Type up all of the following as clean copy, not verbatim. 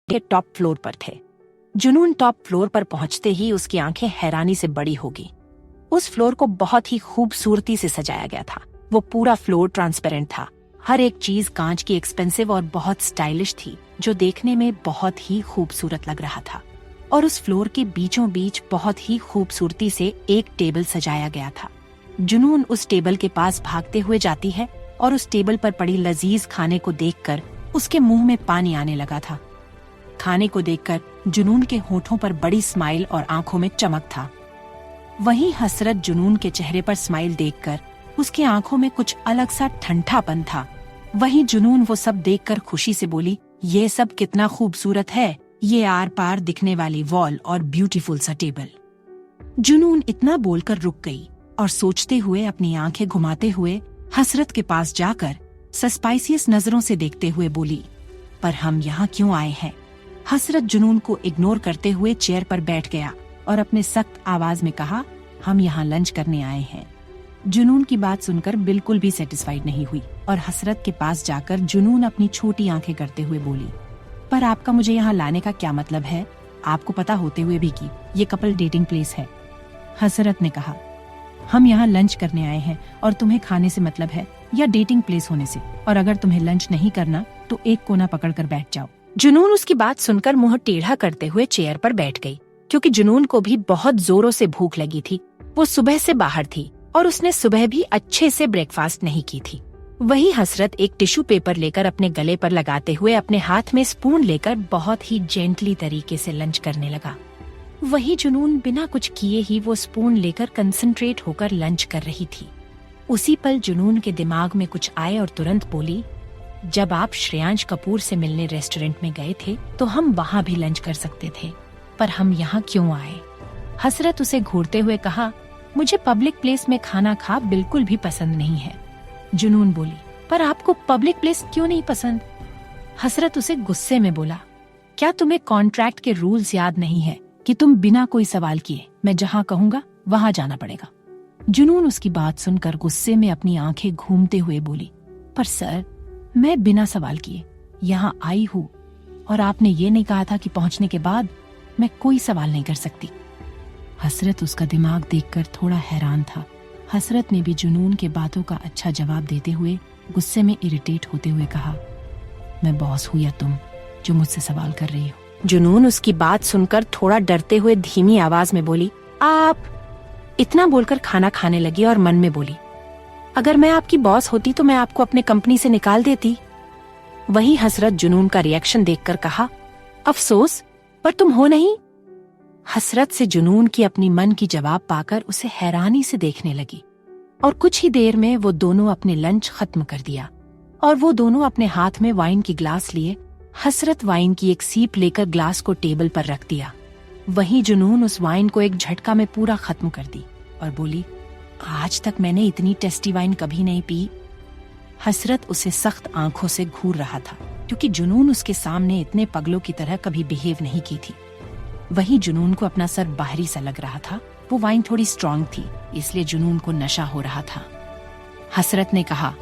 के top floor पर थे। जुनून टॉप फ्लोर पर पहुंचते ही उसकी आंखें हैरानी से बड़ी हो गई। उस फ्लोर को बहुत ही खूबसूरती से सजाया गया था। वो पूरा फ्लोर ट्रांसपेरेंट था। हर एक चीज कांच की एक्सपेंसिव और बहुत स्टाइलिश थी, जो देखने में बहुत ही खूबसूरत लग रहा था। और उस फ्लोर के बीचों बीच बहुत ही खूबसूरती से एक टेबल सजाया गया था। जुनून उस टेबल के पास भागते हुए जाती है और उस टेबल पर पड़ी लजीज खाने को देखकर उसके मुंह में पानी आने लगा था। खाने को देखकर जुनून के होठों पर बड़ी स्माइल और आंखों में चमक था। वहीं हसरत जुनून के चेहरे पर स्माइल देखकर उसकी आंखों में कुछ अलग सा ठंडापन था। वहीं जुनून वो सब देखकर खुशी से बोली, ये सब कितना खूबसूरत है, ये आर पार दिखने वाली वॉल और ब्यूटीफुल सा टेबल। जुनून इतना बोलकर रुक गई और सोचते हुए अपनी आंखें घुमाते हुए हसरत के पास जाकर सस्पाइसियस नजरों से देखते हुए बोली, पर हम यहाँ क्यों आए हैं? हसरत जुनून को इग्नोर करते हुए चेयर पर बैठ गया और अपने सख्त आवाज में कहा, हम यहाँ लंच करने आए हैं। जुनून की बात सुनकर बिल्कुल भी सेटिस्फाइड नहीं हुई और हसरत के पास जाकर जुनून अपनी छोटी आंखें करते हुए बोली, पर आपका मुझे यहाँ लाने का क्या मतलब है? आपको पता होते हुए भी कि ये कपल डेटिंग प्लेस है। हसरत ने कहा, हम यहाँ लंच करने आए हैं और तुम्हें खाने से मतलब है या डेटिंग प्लेस होने से? और अगर तुम्हें लंच नहीं करना तो एक कोना पकड़कर बैठ जाओ। जुनून उसकी बात सुनकर मुंह टेढ़ा करते हुए चेयर पर बैठ गई, क्योंकि जुनून को भी बहुत जोरों से भूख लगी थी। वो सुबह से बाहर थी और उसने सुबह भी अच्छे से ब्रेकफास्ट नहीं की थी। वही हसरत एक टिश्यू पेपर लेकर अपने गले पर लगाते हुए अपने हाथ में स्पून लेकर बहुत ही जेंटली तरीके से लंच करने लगा। वही जुनून बिना कुछ किए ही वो स्पून लेकर कंसंट्रेट होकर लंच कर रही थी। उसी पल जुनून के दिमाग में कुछ आए और तुरंत बोली, जब आप श्रेयांश कपूर से मिलने रेस्टोरेंट में गए थे तो हम वहाँ भी लंच कर सकते थे, पर हम यहाँ क्यों आए? हसरत उसे घूरते हुए कहा, मुझे पब्लिक प्लेस में खाना खा बिल्कुल भी पसंद नहीं है। जुनून बोली, पर आपको पब्लिक प्लेस क्यों नहीं पसंद? हसरत उसे गुस्से में बोला, क्या तुम्हें कॉन्ट्रैक्ट के रूल्स याद नहीं है कि तुम बिना कोई सवाल किए मैं जहाँ कहूँगा वहाँ जाना पड़ेगा? जुनून उसकी बात सुनकर गुस्से में अपनी आंखें घूमते हुए बोली, पर सर, मैं बिना सवाल किए यहाँ आई हूँ और आपने ये नहीं कहा था कि पहुँचने के बाद मैं कोई सवाल नहीं कर सकती। हसरत उसका दिमाग देखकर थोड़ा हैरान था। हसरत ने भी जुनून के बातों का अच्छा जवाब देते हुए गुस्से में इरिटेट होते हुए कहा, मैं बॉस हूँ या तुम जो मुझसे सवाल कर रही हो? जुनून उसकी बात सुनकर थोड़ा डरते हुए धीमी आवाज में बोली, आप? इतना बोलकर खाना खाने लगी और मन में बोली, अगर मैं आपकी बॉस होती तो मैं आपको अपने कंपनी से निकाल देती। वही हसरत जुनून का रिएक्शन देखकर कहा, अफसोस, पर तुम हो नहीं। हसरत से जुनून की अपनी मन की जवाब पाकर उसे हैरानी से देखने लगी और कुछ ही देर में वो दोनों अपने लंच खत्म कर दिया और वो दोनों अपने हाथ में वाइन की ग्लास लिए हसरत वाइन की एक सीप लेकर ग्लास को टेबल पर रख दिया। वहीं जुनून उस वाइन को एक झटका में पूरा खत्म कर दी और बोली, आज तक मैंने इतनी टेस्टी वाइन कभी नहीं पी। हसरत उसे सख्त आंखों से घूर रहा था, क्योंकि जुनून उसके सामने इतने पगलों की तरह कभी बिहेव नहीं की थी। वहीं जुनून को अपना सर बाहरी सा लग रहा था। वो वाइन थोड़ी स्ट्रांग थी, इसलिए जुनून को नशा हो रहा था। हसरत ने कहा,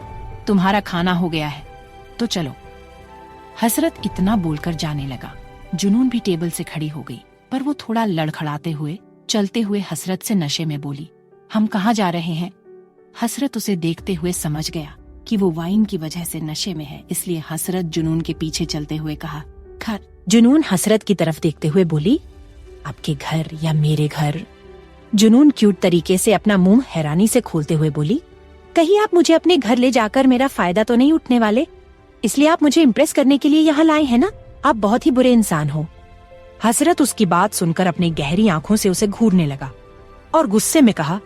तुम्हारा खाना हो गया है तो चलो। हसरत इतना बोलकर जाने लगा। जुनून भी टेबल से खड़ी हो गई, पर वो थोड़ा लड़खड़ाते हुए चलते हुए हसरत से नशे में बोली, हम कहाँ जा रहे हैं? हसरत उसे देखते हुए समझ गया कि वो वाइन की वजह से नशे में है, इसलिए हसरत जुनून के पीछे चलते हुए कहा, घर। जुनून हसरत की तरफ देखते हुए बोली, आपके घर या मेरे घर? जुनून क्यूट तरीके से अपना मुंह हैरानी से खोलते हुए बोली, कहीं आप मुझे अपने घर ले जाकर मेरा फायदा तो नहीं उठने वाले? इसलिए आप मुझे इम्प्रेस करने के लिए यहाँ लाए हैं ना? आप बहुत ही बुरे इंसान हो। हसरत उसकी बात सुनकर अपनी गहरी आंखों से उसे घूरने लगा और गुस्से में कहा,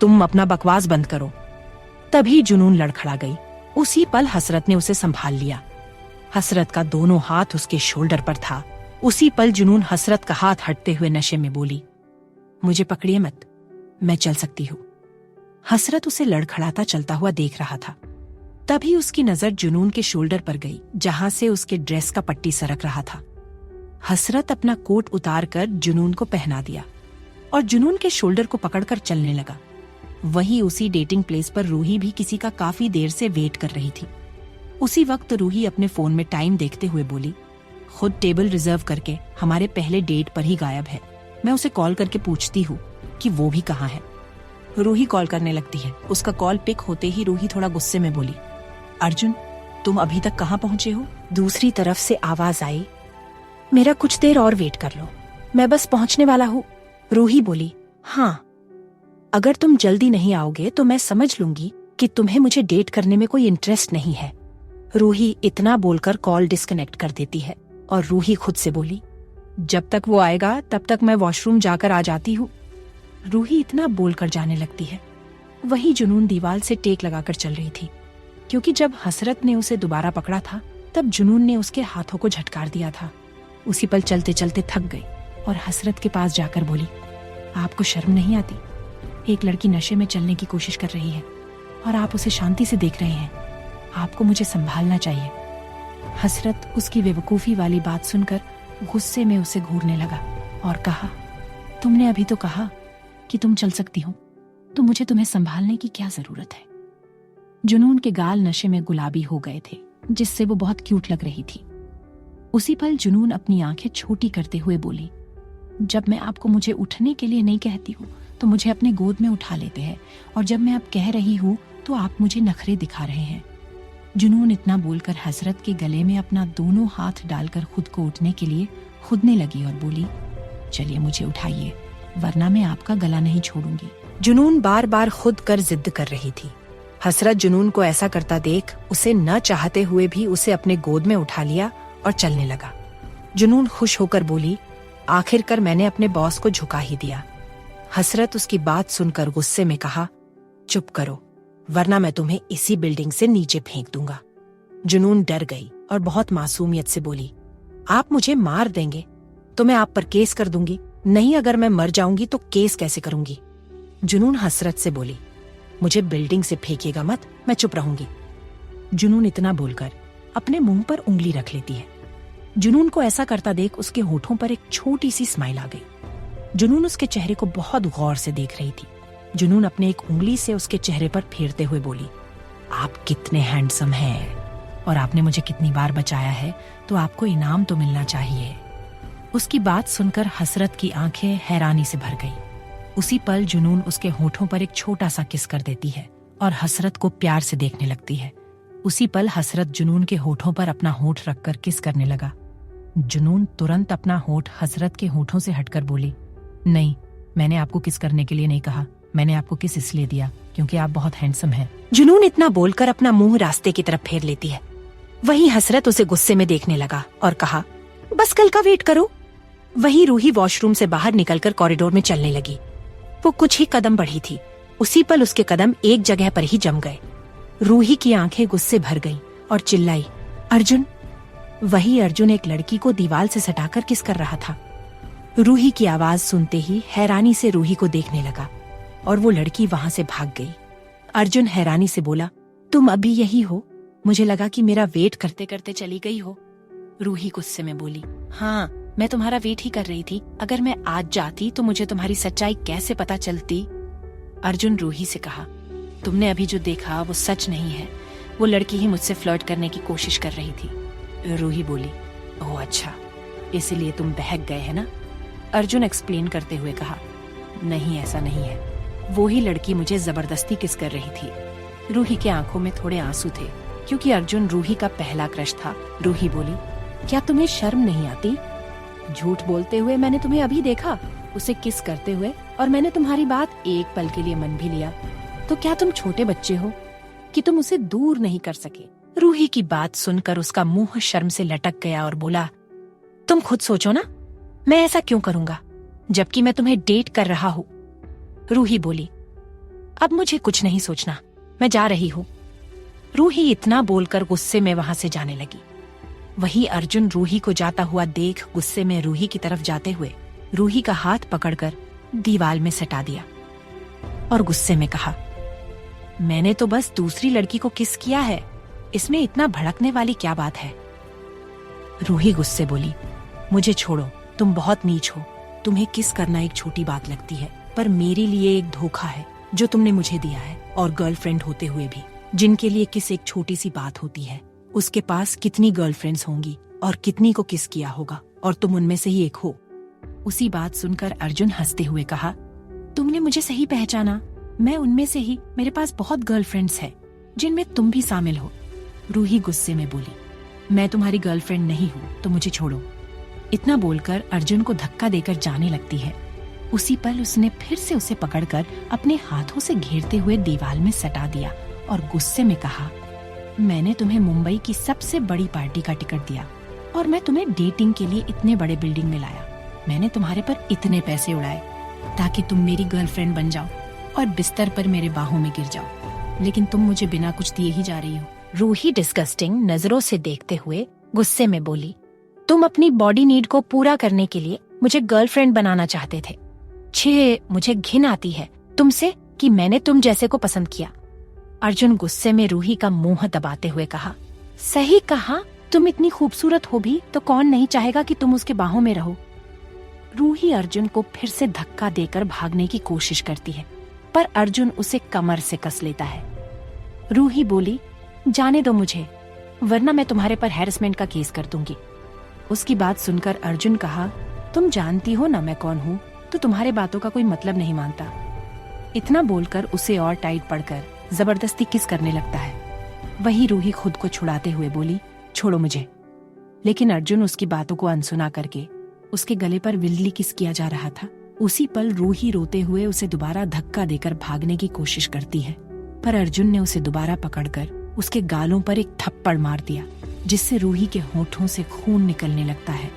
तुम अपना बकवास बंद करो। तभी जुनून लड़खड़ा गई। उसी पल हसरत ने उसे संभाल लिया। हसरत का दोनों हाथ उसके शोल्डर पर था। उसी पल जुनून हसरत का हाथ हटते हुए नशे में बोली, मुझे पकड़िए मत, मैं चल सकती हूँ। हसरत उसे लड़खड़ाता चलता हुआ देख रहा था। तभी उसकी नजर जुनून के शोल्डर पर गई, जहां से उसके ड्रेस का पट्टी सरक रहा था। हसरत अपना कोट उतारकर जुनून को पहना दिया और जुनून के शोल्डर को पकड़कर चलने लगा। वहीं उसी डेटिंग प्लेस पर रूही भी किसी का काफी देर से वेट कर रही थी। उसी वक्त रूही अपने फोन में टाइम देखते हुए बोली, खुद टेबल रिजर्व करके हमारे पहले डेट पर ही गायब है। मैं उसे कॉल करके पूछती हूँ कि वो भी कहाँ है। रूही कॉल करने लगती है। उसका कॉल पिक होते ही रूही थोड़ा गुस्से में बोली, अर्जुन, तुम अभी तक कहाँ पहुंचे हो? दूसरी तरफ से आवाज आई, मेरा कुछ देर और वेट कर लो, मैं बस पहुंचने वाला हूँ। रूही बोली, हाँ, अगर तुम जल्दी नहीं आओगे तो मैं समझ लूंगी कि तुम्हें मुझे डेट करने में कोई इंटरेस्ट नहीं है। रूही इतना बोलकर कॉल डिस्कनेक्ट कर देती है और रूही खुद से बोली, जब तक वो आएगा तब तक मैं वॉशरूम जाकर आ जाती हूँ। रूही इतना बोलकर जाने लगती है। वही जुनून दीवार से टेक लगाकर चल रही थी, क्योंकि जब हसरत ने उसे दोबारा पकड़ा था तब जुनून ने उसके हाथों को झटकार दिया था। उसी पल चलते चलते थक गई और हसरत के पास जाकर बोली, आपको शर्म नहीं आती? एक लड़की नशे में चलने की कोशिश कर रही है और आप उसे शांति से देख रहे हैं। आपको मुझे संभालना चाहिए। हसरत उसकी बेवकूफी वाली बात सुनकर गुस्से में उसे घूरने लगा और कहा, तुमने अभी तो कहा कि तुम चल सकती हो, तो मुझे तुम्हें संभालने की क्या जरूरत है? जुनून के गाल नशे में गुलाबी हो गए थे, जिससे वो बहुत क्यूट लग रही थी। उसी पल जुनून अपनी आंखें छोटी करते हुए बोली, जब मैं आपको मुझे उठने के लिए नहीं कहती हूँ तो मुझे अपने गोद में उठा लेते हैं, और जब मैं अब कह रही हूँ तो आप मुझे नखरे दिखा रहे हैं। जुनून इतना बोलकर हसरत के गले में अपना दोनों हाथ डालकर खुद को उठने के लिए खुदने लगी और बोली, चलिए मुझे उठाइए, वरना मैं आपका गला नहीं छोड़ूंगी। जुनून बार बार खुद कर जिद कर रही थी। हसरत जुनून को ऐसा करता देख उसे न चाहते हुए भी उसे अपने गोद में उठा लिया और चलने लगा। जुनून खुश होकर बोली, आखिरकार मैंने अपने बॉस को झुका ही दिया। हसरत उसकी बात सुनकर गुस्से में कहा, चुप करो, वरना मैं तुम्हें इसी बिल्डिंग से नीचे फेंक दूंगा। जुनून डर गई और बहुत मासूमियत से बोली, आप मुझे मार देंगे तो मैं आप पर केस कर दूंगी। नहीं, अगर मैं मर जाऊंगी तो केस कैसे करूंगी? जुनून हसरत से बोली, मुझे बिल्डिंग से फेंकेगा मत, मैं चुप रहूंगी। जुनून इतना बोलकर अपने मुंह पर उंगली रख लेती है। जुनून को ऐसा करता देख उसके होठों पर एक छोटी सी स्माइल आ गई। जुनून उसके चेहरे को बहुत गौर से देख रही थी। जुनून अपने एक उंगली से उसके चेहरे पर फेरते हुए बोली, आप कितने हैंडसम हैं और आपने मुझे कितनी बार बचाया है, तो आपको इनाम तो मिलना चाहिए। उसकी बात सुनकर हसरत की आंखें हैरानी से भर गई। उसी पल जुनून उसके होठों पर एक छोटा सा किस कर देती है और हसरत को प्यार से देखने लगती है। उसी पल हसरत जुनून के होठों पर अपना होठ रखकर किस करने लगा। जुनून तुरंत अपना होठ हसरत के होठों से हटकर बोली, नहीं, मैंने आपको किस करने के लिए नहीं कहा, मैंने आपको किस इसलिए दिया क्योंकि आप बहुत हैंडसम हैं। जुनून इतना बोलकर अपना मुंह रास्ते की तरफ फेर लेती है। वहीं हसरत उसे गुस्से में देखने लगा और कहा, बस कल का वेट करो। वहीं रूही वॉशरूम से बाहर निकलकर कॉरिडोर में चलने लगी। वो कुछ ही कदम बढ़ी थी, उसी पल उसके कदम एक जगह पर ही जम गए। रूही की आंखें गुस्से भर गईं और चिल्लाई, अर्जुन। वही अर्जुन एक लड़की को दीवार से सटाकर किस कर रहा था। रूही की आवाज सुनते ही हैरानी से रूही को देखने लगा और वो लड़की वहां से भाग गई। अर्जुन हैरानी से बोला, तुम अभी यही हो? मुझे लगा कि मेरा वेट करते करते चली गई हो। रूही गुस्से में बोली, हाँ, मैं तुम्हारा वेट ही कर रही थी। अगर मैं आज जाती तो मुझे तुम्हारी सच्चाई कैसे पता चलती? अर्जुन रूही से कहा, तुमने अभी जो देखा वो सच नहीं है। वो लड़की ही मुझसे फ्लर्ट करने की कोशिश कर रही थी। रूही बोली, ओह अच्छा, इसलिए तुम बहक गए है ना? अर्जुन एक्सप्लेन करते हुए कहा, नहीं, ऐसा नहीं है, वो ही लड़की मुझे जबरदस्ती किस कर रही थी। रूही के आंखों में थोड़े आंसू थे क्योंकि अर्जुन रूही का पहला क्रश था। रूही बोली, क्या तुम्हें शर्म नहीं आती? झूठ बोलते हुए मैंने तुम्हें अभी देखा, उसे किस करते हुए, और मैंने तुम्हारी बात एक पल के लिए मन भी लिया। तो क्या तुम छोटे बच्चे हो कि तुम उसे दूर नहीं कर सके? रूही की बात सुनकर उसका मुंह शर्म से लटक गया और बोला, तुम खुद सोचो ना, मैं ऐसा क्यों करूंगा जबकि मैं तुम्हें डेट कर रहा हूँ। रूही बोली, अब मुझे कुछ नहीं सोचना, मैं जा रही हूँ। रूही इतना बोलकर गुस्से में वहां से जाने लगी। वही अर्जुन रूही को जाता हुआ देख गुस्से में रूही की तरफ जाते हुए रूही का हाथ पकड़कर दीवार में सटा दिया और गुस्से में कहा, मैंने तो बस दूसरी लड़की को किस किया है, इसमें इतना भड़कने वाली क्या बात है? रूही गुस्से बोली, मुझे छोड़ो, तुम बहुत नीच हो। तुम्हें किस करना एक छोटी बात लगती है, पर मेरे लिए एक धोखा है जो तुमने मुझे दिया है। और गर्लफ्रेंड होते हुए भी जिनके लिए किस एक छोटी सी बात होती है, उसके पास कितनी गर्लफ्रेंड्स होंगी और कितनी को किस किया होगा और तुम उनमें से ही एक हो। उसी बात सुनकर अर्जुन हंसते हुए कहा, तुमने मुझे सही पहचाना, मैं उनमें से ही। मेरे पास बहुत गर्लफ्रेंड्स हैं जिनमें तुम भी शामिल हो। रूही गुस्से में बोली, मैं तुम्हारी गर्लफ्रेंड नहीं हूँ तो मुझे छोड़ो। इतना बोलकर अर्जुन को धक्का देकर जाने लगती है। उसी पल उसने फिर से उसे पकड़कर अपने हाथों से घेरते हुए दीवार में सटा दिया और गुस्से में कहा, मैंने तुम्हें मुंबई की सबसे बड़ी पार्टी का टिकट दिया और मैं तुम्हें डेटिंग के लिए इतने बड़े बिल्डिंग में लाया। मैंने तुम्हारे पर इतने पैसे उड़ाए ताकि तुम मेरी गर्लफ्रेंड बन जाओ और बिस्तर पर मेरे बाहों में गिर जाओ, लेकिन तुम मुझे बिना कुछ दिए ही जा रही हो। रूही डिस्गस्टिंग नजरों से देखते हुए गुस्से में बोली, तुम अपनी बॉडी नीड को पूरा करने के लिए मुझे गर्लफ्रेंड बनाना चाहते थे। छे, मुझे घिन आती है तुमसे कि मैंने तुम जैसे को पसंद किया। अर्जुन गुस्से में रूही का मुंह दबाते हुए कहा, सही कहा, तुम इतनी खूबसूरत हो भी तो कौन नहीं चाहेगा कि तुम उसके बाहों में रहो। रूही अर्जुन को फिर से धक्का देकर भागने की कोशिश करती है, पर अर्जुन उसे कमर से कस लेता है। रूही बोली, जाने दो मुझे, वरना मैं तुम्हारे पर हैरेसमेंट का केस कर दूंगी। उसकी बात सुनकर अर्जुन कहा, तुम जानती हो ना मैं कौन हूँ, तो तुम्हारे बातों का कोई मतलब नहीं मानता। इतना बोलकर उसे और टाइट पड़कर जबरदस्ती किस करने लगता है। वही रूही खुद को छुड़ाते हुए बोली, छोड़ो मुझे। लेकिन अर्जुन उसकी बातों को अनसुना करके उसके गले पर विल्ली किस किया जा रहा था। उसी पल रूही रोते हुए उसे दोबारा धक्का देकर भागने की कोशिश करती है, पर अर्जुन ने उसे दोबारा पकड़कर उसके गालों पर एक थप्पड़ मार दिया, जिससे रूही के होठों से खून निकलने लगता है।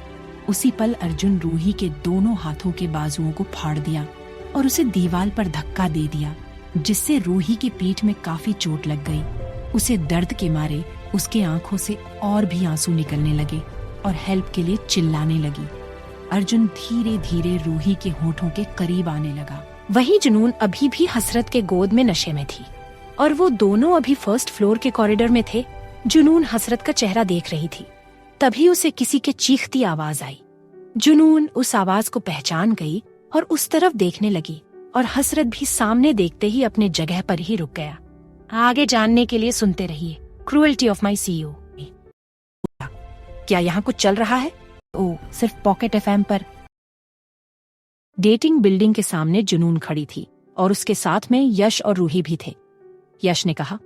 उसी पल अर्जुन रूही के दोनों हाथों के बाजुओं को फाड़ दिया और उसे दीवार पर धक्का दे दिया, जिससे रूही की पीठ में काफी चोट लग गई। उसे दर्द के मारे उसके आंखों से और भी आंसू निकलने लगे और हेल्प के लिए चिल्लाने लगी। अर्जुन धीरे धीरे रूही के होठों के करीब आने लगा। वही जुनून अभी भी हसरत के गोद में नशे में थी और वो दोनों अभी फर्स्ट फ्लोर के कॉरिडोर में थे। जुनून हसरत का चेहरा देख रही थी। तभी उसे किसी के चीखती आवाज आई। जुनून उस आवाज को पहचान गई और उस तरफ देखने लगी और हसरत भी सामने देखते ही अपने जगह पर ही रुक गया। आगे जानने के लिए सुनते रहिए क्रूएल्टी ऑफ माई CEO। क्या यहाँ कुछ चल रहा है? ओ, सिर्फ पॉकेट FM पर। डेटिंग बिल्डिंग के सामने जुनून खड़ी थी और उसके साथ में यश और रूही भी थे। यश ने कहा,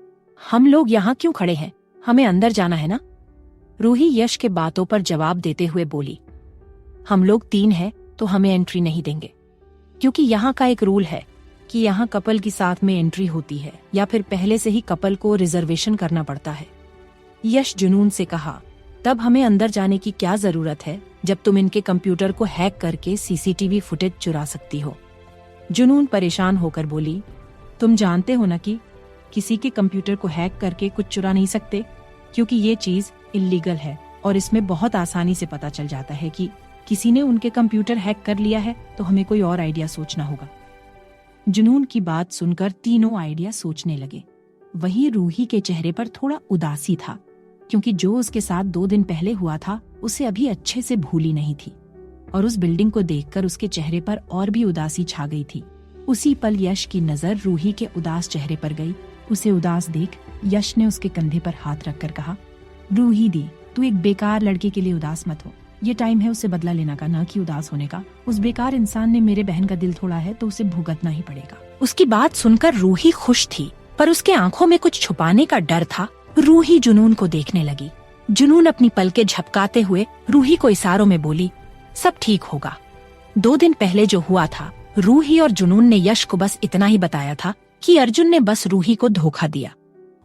हम लोग यहाँ क्यों खड़े हैं? हमें अंदर जाना है ना? रूही यश के बातों पर जवाब देते हुए बोली, हम लोग 3 हैं तो हमें एंट्री नहीं देंगे, क्योंकि यहाँ का एक रूल है कि यहाँ कपल की साथ में एंट्री होती है या फिर पहले से ही कपल को रिजर्वेशन करना पड़ता है। यश जुनून से कहा, तब हमें अंदर जाने की क्या जरूरत है जब तुम इनके कंप्यूटर को हैक करके CCTV फुटेज चुरा सकती हो। जुनून परेशान होकर बोली, तुम जानते हो ना कि किसी के कंप्यूटर को हैक करके कुछ चुरा नहीं सकते, क्योंकि ये चीज इल्लीगल है और इसमें बहुत आसानी से पता चल जाता है कि किसी ने उनके कंप्यूटर हैक कर लिया है, तो हमें कोई और आइडिया सोचना होगा। जुनून की बात सुनकर तीनों आइडिया सोचने लगे। वहीं रूही के चेहरे पर थोड़ा उदासी था, क्योंकि जो उसके साथ 2 दिन पहले हुआ था उसे अभी अच्छे से भूली नहीं थी और उस बिल्डिंग को देखकर उसके चेहरे पर और भी उदासी छा गई थी। उसी पल यश की नजर रूही के उदास चेहरे पर गई। उसे उदास देख यश ने उसके कंधे पर हाथ रखकर कहा, रूही दी, तू एक बेकार लड़के के लिए उदास मत हो। ये टाइम है उसे बदला लेना का, ना कि उदास होने का। उस बेकार इंसान ने मेरे बहन का दिल तोड़ा है तो उसे भुगतना ही पड़ेगा। उसकी बात सुनकर रूही खुश थी, पर उसके आंखों में कुछ छुपाने का डर था। रूही जुनून को देखने लगी। जुनून अपनी पलकें झपकाते हुए रूही को इशारों में बोली, सब ठीक होगा। 2 दिन पहले जो हुआ था, रूही और जुनून ने यश को बस इतना ही बताया था कि अर्जुन ने बस रूही को धोखा दिया,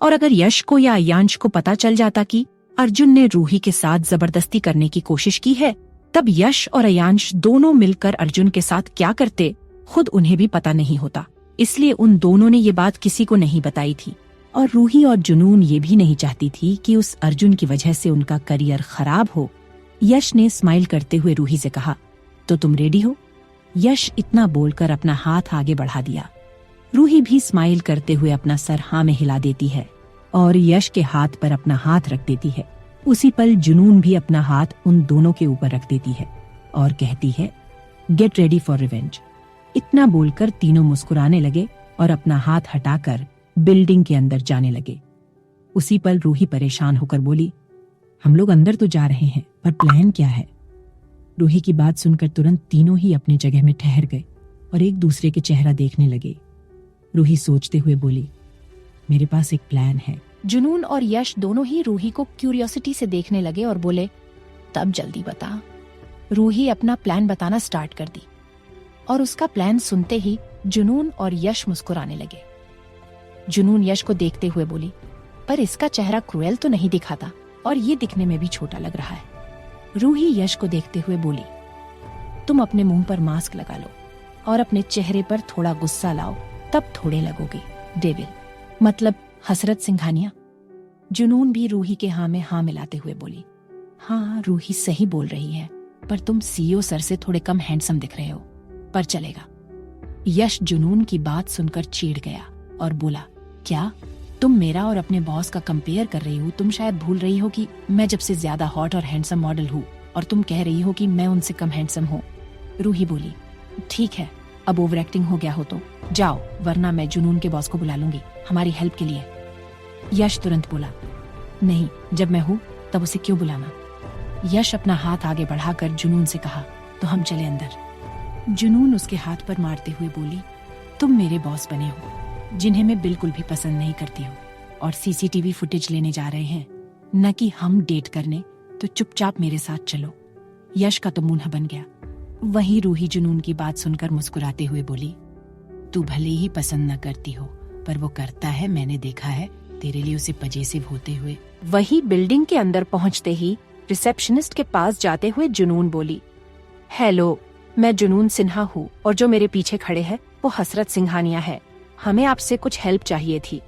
और अगर यश को या अयांश को पता चल जाता कि अर्जुन ने रूही के साथ जबरदस्ती करने की कोशिश की है, तब यश और अयांश दोनों मिलकर अर्जुन के साथ क्या करते खुद उन्हें भी पता नहीं होता। इसलिए उन दोनों ने ये बात किसी को नहीं बताई थी, और रूही और जुनून ये भी नहीं चाहती थी कि उस अर्जुन की वजह से उनका करियर खराब हो। यश ने स्माइल करते हुए रूही से कहा, तो तुम रेडी हो? यश इतना बोलकर अपना हाथ आगे बढ़ा दिया। रूही भी स्माइल करते हुए अपना सर हाँ में हिला देती है और यश के हाथ पर अपना हाथ रख देती है। उसी पल जुनून भी अपना हाथ उन दोनों के ऊपर रख देती है और कहती है, गेट रेडी फॉर रिवेंज। इतना बोलकर तीनों मुस्कुराने लगे और अपना हाथ हटाकर बिल्डिंग के अंदर जाने लगे। उसी पल रूही परेशान होकर बोली, हम लोग अंदर तो जा रहे हैं, पर पर प्लान क्या है? रूही की बात सुनकर तुरंत तीनों ही अपनी जगह में ठहर गए और एक दूसरे के चेहरा देखने लगे। रूही सोचते हुए बोली, मेरे पास एक प्लान है। जुनून और यश दोनों ही रूही को क्यूरियोसिटी से देखने लगे और बोले, तब जल्दी बता। रूही अपना प्लान बताना स्टार्ट कर दी और उसका प्लान सुनते ही जुनून और यश मुस्कुराने लगे। जुनून यश को देखते हुए बोली, पर इसका चेहरा क्रूएल तो नहीं दिखाता और ये दिखने में भी छोटा लग रहा है। रूही यश को देखते हुए बोली, तुम अपने मुंह पर मास्क लगा लो और अपने चेहरे पर थोड़ा गुस्सा लाओ, तब थोड़े लगोगे डेविल, मतलब हसरत सिंघानिया। जुनून भी रूही के हाँ में हाँ मिलाते हुए बोली, हाँ रूही सही बोल रही है, पर तुम सीईओ सर से थोड़े कम हैंडसम दिख रहे हो, पर चलेगा। यश जुनून की बात सुनकर चिढ़ गया और बोला, क्या तुम मेरा और अपने बॉस का कंपेयर कर रही हो? तुम शायद भूल रही हो कि मैं जब से ज्यादा हॉट और हैंडसम मॉडल हूँ और तुम कह रही हो कि मैं उनसे कम हैंडसम हूँ। रूही बोली, ठीक है, अब ओवर एक्टिंग हो गया हो तो जाओ, वरना मैं जुनून के बॉस को बुला लूंगी हमारी हेल्प के लिए। यश तुरंत बोला, नहीं, जब मैं हूँ तब उसे क्यों बुलाना। यश अपना हाथ आगे बढ़ाकर जुनून से कहा, तो हम चले अंदर। जुनून उसके हाथ पर मारते हुए बोली, तुम मेरे बॉस बने हो, जिन्हें मैं बिल्कुल भी पसंद नहीं करती हूँ, और सीसीटीवी फुटेज लेने जा रहे हैं, न कि हम डेट करने, तो चुपचाप मेरे साथ चलो। यश का तो मुंह बन गया। वहीं रूही जुनून की बात सुनकर मुस्कुराते हुए बोली, तू भले ही पसंद न करती हो, पर वो करता है, मैंने देखा है तेरे लिए उसे पजेसिव होते हुए। वही बिल्डिंग के अंदर पहुंचते ही रिसेप्शनिस्ट के पास जाते हुए जुनून बोली, हेलो, मैं जुनून सिन्हा हूँ और जो मेरे पीछे खड़े हैं वो हसरत सिंघानिया है, हमें आपसे कुछ हेल्प चाहिए थी।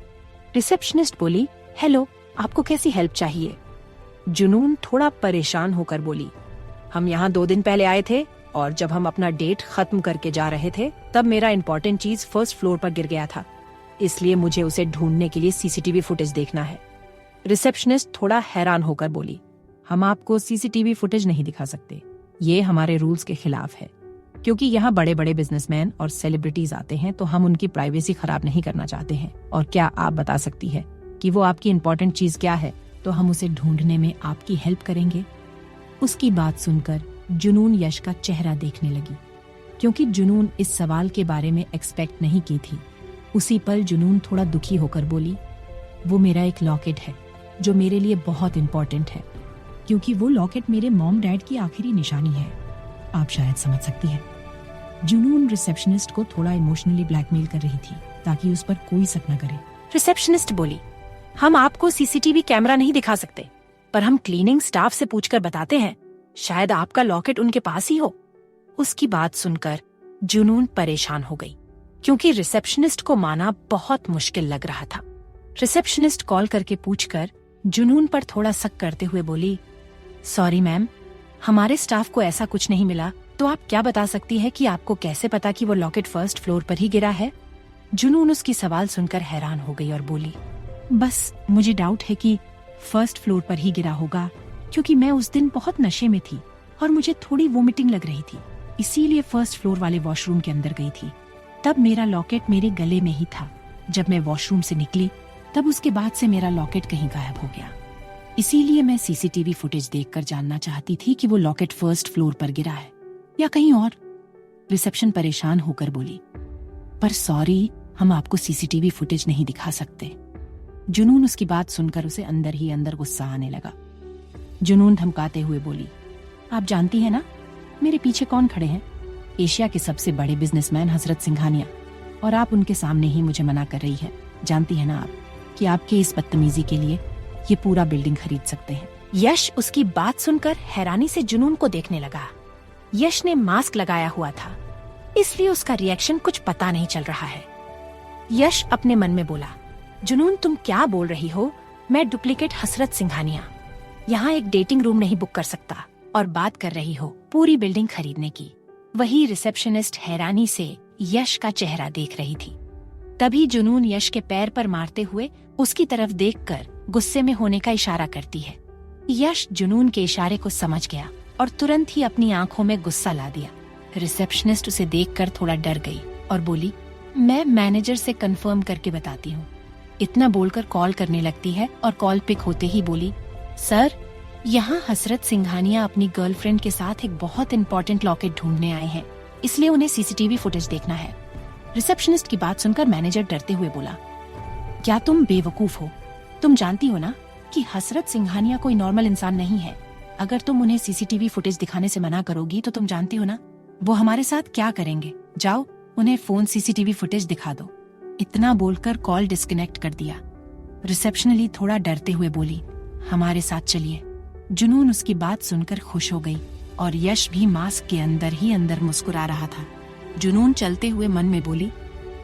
रिसेप्शनिस्ट बोली, हेलो, आपको कैसी हेल्प चाहिए? जुनून थोड़ा परेशान होकर बोली, हम यहाँ 2 दिन पहले आए थे और जब हम अपना डेट खत्म करके जा रहे थे तब मेरा इंपॉर्टेंट चीज फर्स्ट फ्लोर पर गिर गया था, इसलिए मुझे उसे ढूंढने के लिए सीसीटीवी फुटेज देखना है। रिसेप्शनिस्ट थोड़ा हैरान होकर बोली, हम आपको सीसीटीवी फुटेज नहीं दिखा सकते, ये हमारे रूल्स के खिलाफ है, क्योंकि यहाँ बड़े बड़े बिजनेसमैन और सेलिब्रिटीज आते हैं तो हम उनकी प्राइवेसी खराब नहीं करना चाहते हैं। और क्या आप बता सकती है कि वो आपकी इंपॉर्टेंट चीज क्या है, तो हम उसे ढूंढने में आपकी हेल्प करेंगे। उसकी बात सुनकर जुनून यश का चेहरा देखने लगी, क्योंकि जुनून इस सवाल के बारे में एक्सपेक्ट नहीं की थी। उसी पल जुनून थोड़ा दुखी होकर बोली, वो मेरा एक लॉकेट है जो मेरे लिए बहुत इंपॉर्टेंट है, क्योंकि वो लॉकेट मेरे मॉम डैड की आखिरी निशानी है। आप शायद समझ सकती हैं। जुनून रिसेप्शनिस्ट को थोड़ा इमोशनली ब्लैकमेल कर रही थी ताकि उस पर कोई शक न करे। रिसेप्शनिस्ट बोली, हम आपको सीसीटीवी कैमरा नहीं दिखा सकते, पर हम क्लीनिंग स्टाफ से पूछकर बताते हैं, शायद आपका लॉकेट उनके पास ही हो। उसकी बात सुनकर जुनून परेशान हो गई, क्योंकि रिसेप्शनिस्ट को माना बहुत मुश्किल लग रहा था। रिसेप्शनिस्ट कॉल करके पूछकर जुनून पर थोड़ा शक करते हुए बोली, सॉरी मैम, हमारे स्टाफ को ऐसा कुछ नहीं मिला, तो आप क्या बता सकती है कि आपको कैसे पता कि वो लॉकेट फर्स्ट फ्लोर पर ही गिरा है? जुनून उसकी सवाल सुनकर हैरान हो गई और बोली, बस मुझे डाउट है कि फर्स्ट फ्लोर पर ही गिरा होगा, क्योंकि मैं उस दिन बहुत नशे में थी और मुझे थोड़ी वोमिटिंग लग रही थी, इसीलिए फर्स्ट फ्लोर वाले वॉशरूम के अंदर गई थी। तब मेरा लॉकेट मेरे गले में ही था। जब मैं वॉशरूम से निकली तब उसके बाद से मेरा लॉकेट कहीं गायब हो गया, इसीलिए मैं सीसीटीवी फुटेज देखकर जानना चाहती थी कि वो लॉकेट फर्स्ट फ्लोर पर गिरा है या कहीं और। रिसेप्शन परेशान होकर बोली, पर सॉरी, हम आपको सीसीटीवी फुटेज नहीं दिखा सकते। जुनून उसकी बात सुनकर उसे अंदर ही अंदर गुस्सा आने लगा। जुनून धमकाते हुए बोली, आप जानती है ना मेरे पीछे कौन खड़े हैं? एशिया के सबसे बड़े बिजनेसमैन हसरत सिंघानिया, और आप उनके सामने ही मुझे मना कर रही है। जानती है ना आप कि आपके इस बदतमीजी के लिए ये पूरा बिल्डिंग खरीद सकते हैं। यश उसकी बात सुनकर हैरानी से जुनून को देखने लगा। यश ने मास्क लगाया हुआ था, इसलिए उसका रिएक्शन कुछ पता नहीं चल रहा है। यश अपने मन में बोला, जुनून तुम क्या बोल रही हो? मैं डुप्लीकेट हसरत सिंघानिया यहाँ एक डेटिंग रूम नहीं बुक कर सकता और बात कर रही हो पूरी बिल्डिंग खरीदने की। वही रिसेप्शनिस्ट हैरानी से यश का चेहरा देख रही थी। तभी जुनून यश के पैर पर मारते हुए उसकी तरफ देखकर गुस्से में होने का इशारा करती है। यश जुनून के इशारे को समझ गया और तुरंत ही अपनी आंखों में गुस्सा ला दिया। रिसेप्शनिस्ट उसे देखकर थोड़ा डर गई और बोली, मैं मैनेजर से कंफर्म करके बताती हूँ। इतना बोलकर कॉल करने लगती है और कॉल पिक होते ही बोली, सर, यहाँ हसरत सिंघानिया अपनी गर्लफ्रेंड के साथ एक बहुत इंपॉर्टेंट लॉकेट ढूंढने आए हैं, इसलिए उन्हें सीसीटीवी फुटेज देखना है। रिसेप्शनिस्ट की बात सुनकर मैनेजर डरते हुए बोला, क्या तुम बेवकूफ हो? तुम जानती हो ना कि हसरत सिंघानिया कोई नॉर्मल इंसान नहीं है। अगर तुम उन्हें सीसीटीवी फुटेज दिखाने से मना करोगी तो तुम जानती हो ना वो हमारे साथ क्या करेंगे। जाओ, उन्हें फोन सीसीटीवी फुटेज दिखा दो। इतना बोलकर कॉल डिस्कनेक्ट कर दिया। रिसेप्शनली थोड़ा डरते हुए बोली, हमारे साथ चलिए। जुनून उसकी बात सुनकर खुश हो गई और यश भी मास्क के अंदर ही अंदर मुस्कुरा रहा था। जुनून चलते हुए मन में बोली,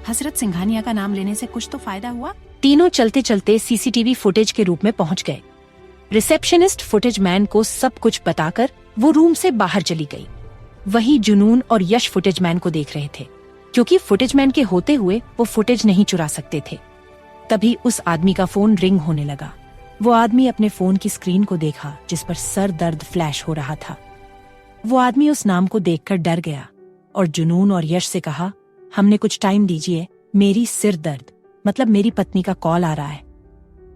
हसरत सिंघानिया का नाम लेने से कुछ तो फायदा हुआ। तीनों चलते चलते सीसीटीवी फुटेज के रूप में पहुंच गए। रिसेप्शनिस्ट फुटेज मैन को सब कुछ बताकर वो रूम से बाहर चली गई। वही जुनून और यश फुटेज मैन को देख रहे थे, क्योंकि फुटेज मैन के होते हुए वो फुटेज नहीं चुरा सकते थे। तभी उस आदमी का फोन रिंग होने लगा। वो आदमी अपने फोन की स्क्रीन को देखा जिस पर सर दर्द फ्लैश हो रहा था। वो आदमी उस नाम को देखकर डर गया और जुनून और यश से कहा, हमने कुछ टाइम दीजिए, मेरी सिर दर्द मतलब मेरी पत्नी का कॉल आ रहा है।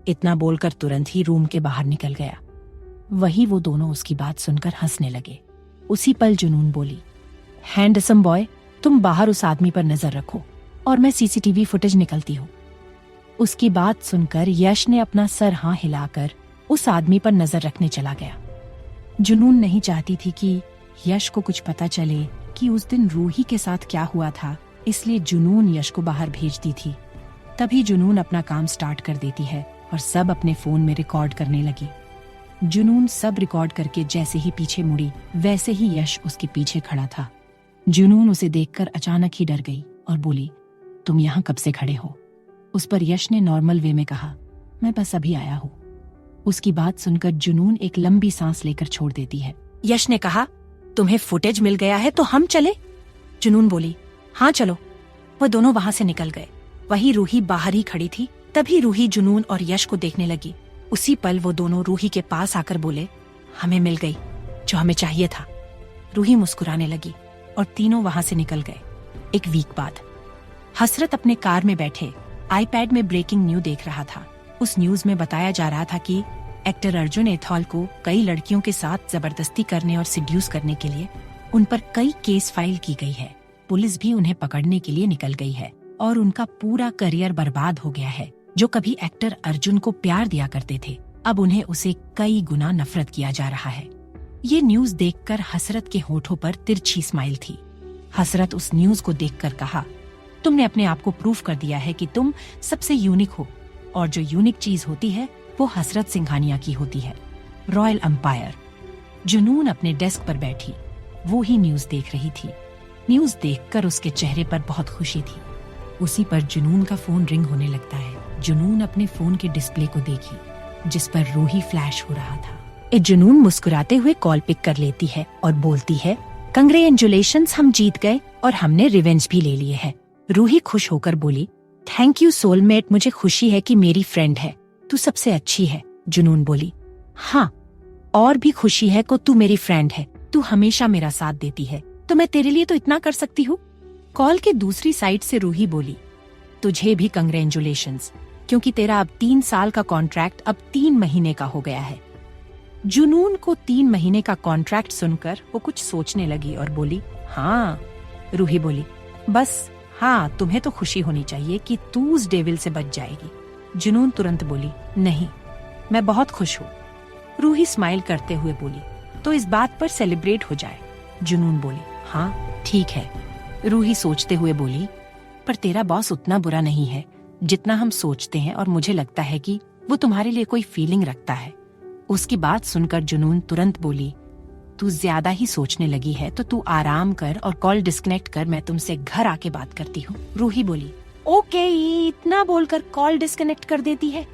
इतना बोलकर तुरंत ही रूम के बाहर निकल गया। वही वो दोनों उसकी बात सुनकर हंसने लगे। उसी पल जुनून बोली, हैंडसम बॉय, तुम बाहर उस आदमी पर नजर रखो और मैं सीसीटीवी फुटेज निकलती हूँ। उसकी बात सुनकर यश ने अपना सर हाँ हिलाकर उस आदमी पर नजर रखने चला गया। जुनून नहीं चाहती थी कि यश को कुछ पता चले कि उस दिन रूही के साथ क्या हुआ था, इसलिए जुनून यश को बाहर भेजती थी। तभी जुनून अपना काम स्टार्ट कर देती है और सब अपने फोन में रिकॉर्ड करने लगी। जुनून सब रिकॉर्ड करके जैसे ही पीछे मुड़ी वैसे ही यश उसके पीछे खड़ा था। जुनून उसे देखकर अचानक ही डर गई और बोली, तुम यहाँ कब से खड़े हो? उस पर यश ने नॉर्मल वे में कहा, मैं बस अभी आया हूँ। उसकी बात सुनकर जुनून एक लंबी सांस लेकर छोड़ देती है। यश ने कहा, तुम्हें फुटेज मिल गया है तो हम चले? जुनून बोली, हाँ चलो। वह दोनों वहां से निकल गए। वही रूही बाहर ही खड़ी थी। तभी रूही जुनून और यश को देखने लगी। उसी पल वो दोनों रूही के पास आकर बोले, हमें मिल गई जो हमें चाहिए था। रूही मुस्कुराने लगी और तीनों वहां से निकल गए। एक वीक बाद हसरत अपने कार में बैठे आईपैड में ब्रेकिंग न्यूज देख रहा था। उस न्यूज में बताया जा रहा था कि एक्टर अर्जुन एथॉल को कई लड़कियों के साथ जबरदस्ती करने और सिड्यूस करने के लिए उन पर कई केस फाइल की गई है। पुलिस भी उन्हें पकड़ने के लिए निकल गई है और उनका पूरा करियर बर्बाद हो गया है। जो कभी एक्टर अर्जुन को प्यार दिया करते थे, अब उन्हें उसे कई गुना नफरत किया जा रहा है। ये न्यूज देखकर हसरत के होठों पर तिरछी स्माइल थी। हसरत उस न्यूज को देखकर कहा, तुमने अपने आप को प्रूव कर दिया है कि तुम सबसे यूनिक हो, और जो यूनिक चीज होती है वो हसरत सिंघानिया की होती है, रॉयल एम्पायर। जुनून अपने डेस्क पर बैठी वो ही न्यूज देख रही थी। न्यूज देखकर उसके चेहरे पर बहुत खुशी थी। उसी पर जुनून का फोन रिंग होने लगता है। जुनून अपने फोन के डिस्प्ले को देखी जिस पर रूही फ्लैश हो रहा था। जुनून मुस्कुराते हुए कॉल पिक कर लेती है और बोलती है, कंग्रेचुलेशंस, हम जीत गए और हमने रिवेंज भी ले लिए है। रूही खुश होकर बोली, थैंक यू सोलमेट, मुझे खुशी है कि मेरी फ्रेंड है, तू सबसे अच्छी है। जुनून बोली, हाँ, और भी खुशी है को तू मेरी फ्रेंड है, तू हमेशा मेरा साथ देती है, तो मैं तेरे लिए तो इतना कर सकती हूँ। कॉल के दूसरी साइड से रूही बोली, तुझे भी कंग्रेचुलेशंस, क्योंकि तेरा अब 3 साल का कॉन्ट्रैक्ट अब 3 महीने का हो गया है। जुनून को 3 महीने का कॉन्ट्रैक्ट सुनकर वो कुछ सोचने लगी और बोली, हाँ। रूही बोली, बस हाँ, तुम्हें तो खुशी होनी चाहिए कि तू उस डेविल से बच जाएगी। जुनून तुरंत बोली, नहीं, मैं बहुत खुश हूँ। रूही स्माइल करते हुए बोली, तो इस बात पर सेलिब्रेट हो जाए। जुनून बोली, हाँ ठीक है। रूही सोचते हुए बोली, पर तेरा बॉस उतना बुरा नहीं है जितना हम सोचते हैं, और मुझे लगता है कि वो तुम्हारे लिए कोई फीलिंग रखता है। उसकी बात सुनकर जुनून तुरंत बोली, तू ज्यादा ही सोचने लगी है तो तू आराम कर और कॉल डिस्कनेक्ट कर, मैं तुमसे घर आके बात करती हूँ। रूही बोली, ओके। इतना बोलकर कॉल डिस्कनेक्ट कर देती है।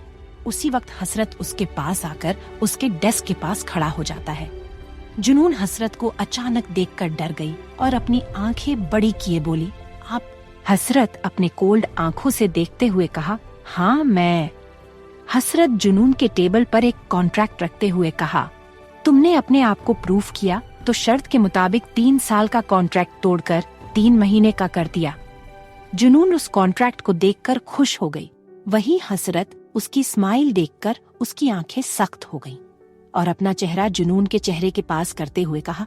उसी वक्त हसरत उसके पास आकर उसके डेस्क के पास खड़ा हो जाता है। जुनून हसरत को अचानक देखकर डर गई और अपनी आंखें बड़ी किए बोली, आप? हसरत अपने कोल्ड आंखों से देखते हुए कहा, हाँ मैं। हसरत जुनून के टेबल पर एक कॉन्ट्रैक्ट रखते हुए कहा, तुमने अपने आप को प्रूफ किया तो शर्त के मुताबिक 3 साल का कॉन्ट्रैक्ट तोड़कर 3 महीने का कर दिया। जुनून उस कॉन्ट्रैक्ट को देखकर खुश हो गई। वही हसरत उसकी स्माइल देखकर उसकी आंखें सख्त हो गईं और अपना चेहरा जुनून के चेहरे के पास करते हुए कहा,